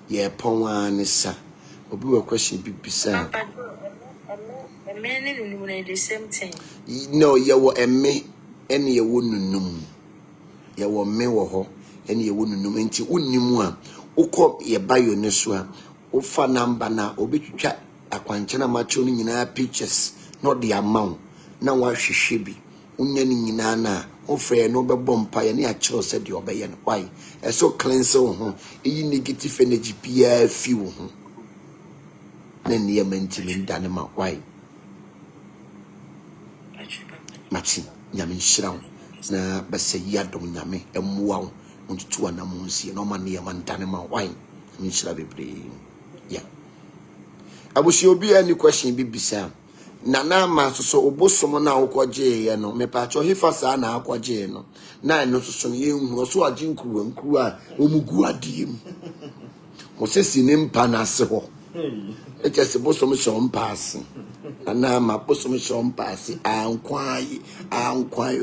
ye ponwa ne sa obi wa question bi bisa emme nunum na the same thing no ye wo emme ene ye wo nunum ye wo me wo ho ene ye wo nunum enti wonnimu a ukọ ye bayo ne so a ufa number na obetwitwa akwankyena macho no nyina pictures not the amount na wa hwehwe bi unya ni nyina na ofre no bebo mpa ye ne a kiro se de obeye no why so cleanse ho eyi negative energy pia fi wo ho na ne mentally ndane ma why machi nyame nhyira na bese ya dom nyame emua wo ntutu ana munsie no ma ne ndane ma why nhyira bebre ya abushi obi any question bi bisa nana ma so obosom na akwaje ye no me pa cho hifa sa na akwaje no na no so ye hu so age nkuru a omugu adiem mo se sinimpa na se ho ejese bosom shom pass nana ma bosom shom pass ankwai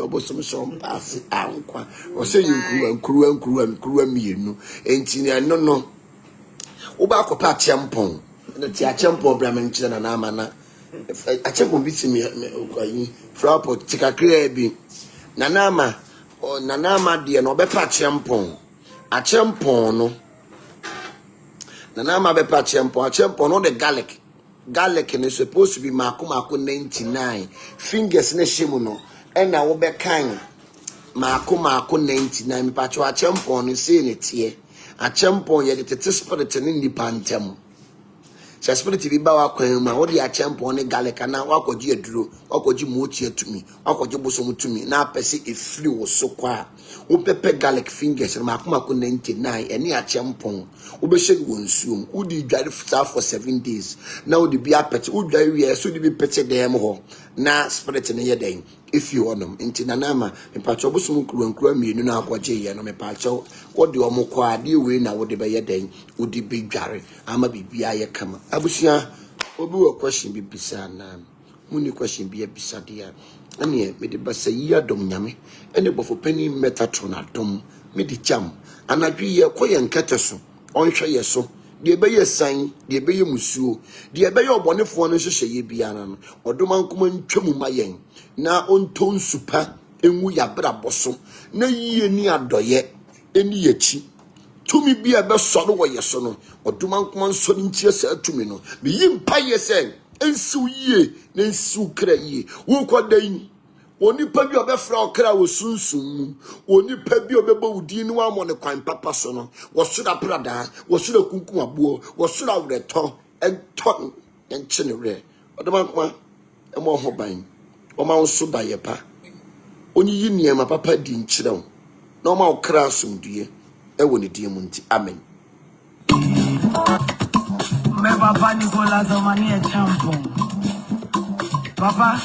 obosom shom pass ankwa o se nkuru mienu enti no Uba kopa champon. The champon bramen china na mana. A champon bit me frapot tika crebi. Nanama or nanama dear no bepa champon. A champon no. Nanama bepa champon, a champon no the garlic. Garlic is supposed to be maku 99. Fingers ne shimuno. And I will be kind. Maku 99. Me pacho a champon is saying it here. A champon yet the spirit in the pantam. Sa spirit be ba wakwan ma wo de a champon ne garlic na wakoji aduro wakoji motie to me wakoji bosom to me na pese efri wo so kwa wo pepe garlic fingers na makomako 99 ene a champon wo be shege wo nsuom wo di dware for 7 days na wo de bi apete wo dware wi so de bi pete dem ho na spirit ne yeden if you onom enti nanama me pacho bosom kruankru mienu na akwaje ye no me pacho wo de omko ade we na wo de be yeden wo di bi dware ama bibia ye kama abusia obi wo question bi bisa na muni question bi bisa dia ane me de basa yi adom nyame ene bofo pani metatron adom me di jam anadwi ye koye nkete so onhwe ye so de be ye san de be ye musuo de be ye obonefo no hwehwe ye bia na no odom ankoma ntwam mayen na onton supa enwu ya braboso na yie ni adoye eni yachi tumi bia be soro wo ye so no odom ankoma nso ni ntie sa tumi no me yimpa ye sen ensu yie na ensu kra yie wo kwadan oni pa bi obefra okra wo sunsun oni pa bi obebo wudi ni wa mo ne kwan papa so no wo soda prada wo soda kunkum abo wo soda wreto enton enchene re odoma kwa e mo ho ban o ma so da ye pa oni yi niema papa di nkirew na o ma okra asumdue e wo ne die mu nti amen me papa Nicolas Omani e champon papa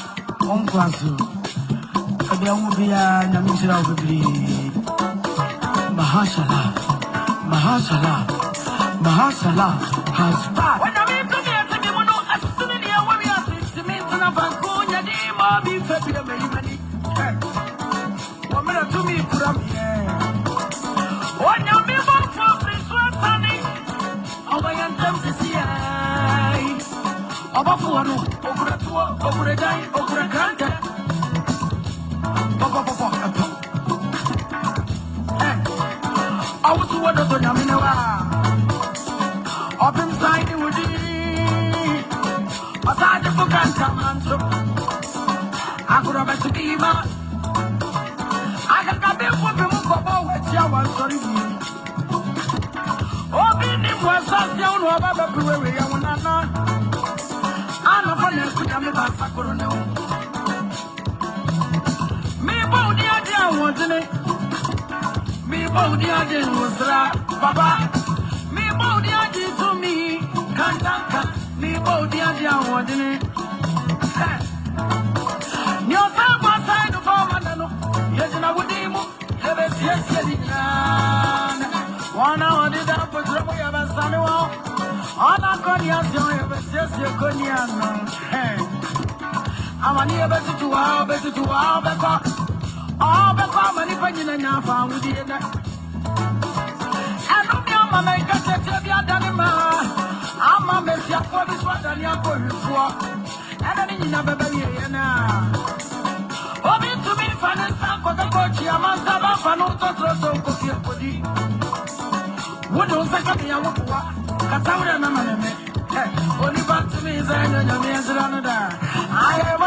on kwaso Ade umubia nyamishira ubibiri Mahashala Haspa When I'm in to me to me mono asini ni awami asisi mintu na vankunya di mabi febi ya meni Wamena to me kuram When I'm in for Priswatani Awayantem sisi Obafu wanu Okuratuwa Okuredai Okurekanta I was the one of the Yamina. Up inside the woody. Aside the book and come and so. I could have to be my. I can come in for the move about what you want. Sorry. Oh, Binny was a young one of the way. I want to know. I'm not going to put them in my Sakura. Me body again was Baba. Me body again to me. Kantaka. Me body again wasn't it? Your son was side of Famano. Yes, and I would demo. Yes, one hour did that for trouble of a son. On a conias, you conian. I'm near better to our better. Oh, but how many pennies and now found with the end? And no, my make a set of your danima. I'm a mess up for this one and you're going for. And then you never be here now. Oh, be to me, finance, for the coach, I must have a fan of the coffee for the. What don't second me? I want to walk. Cataura, only back to me is I have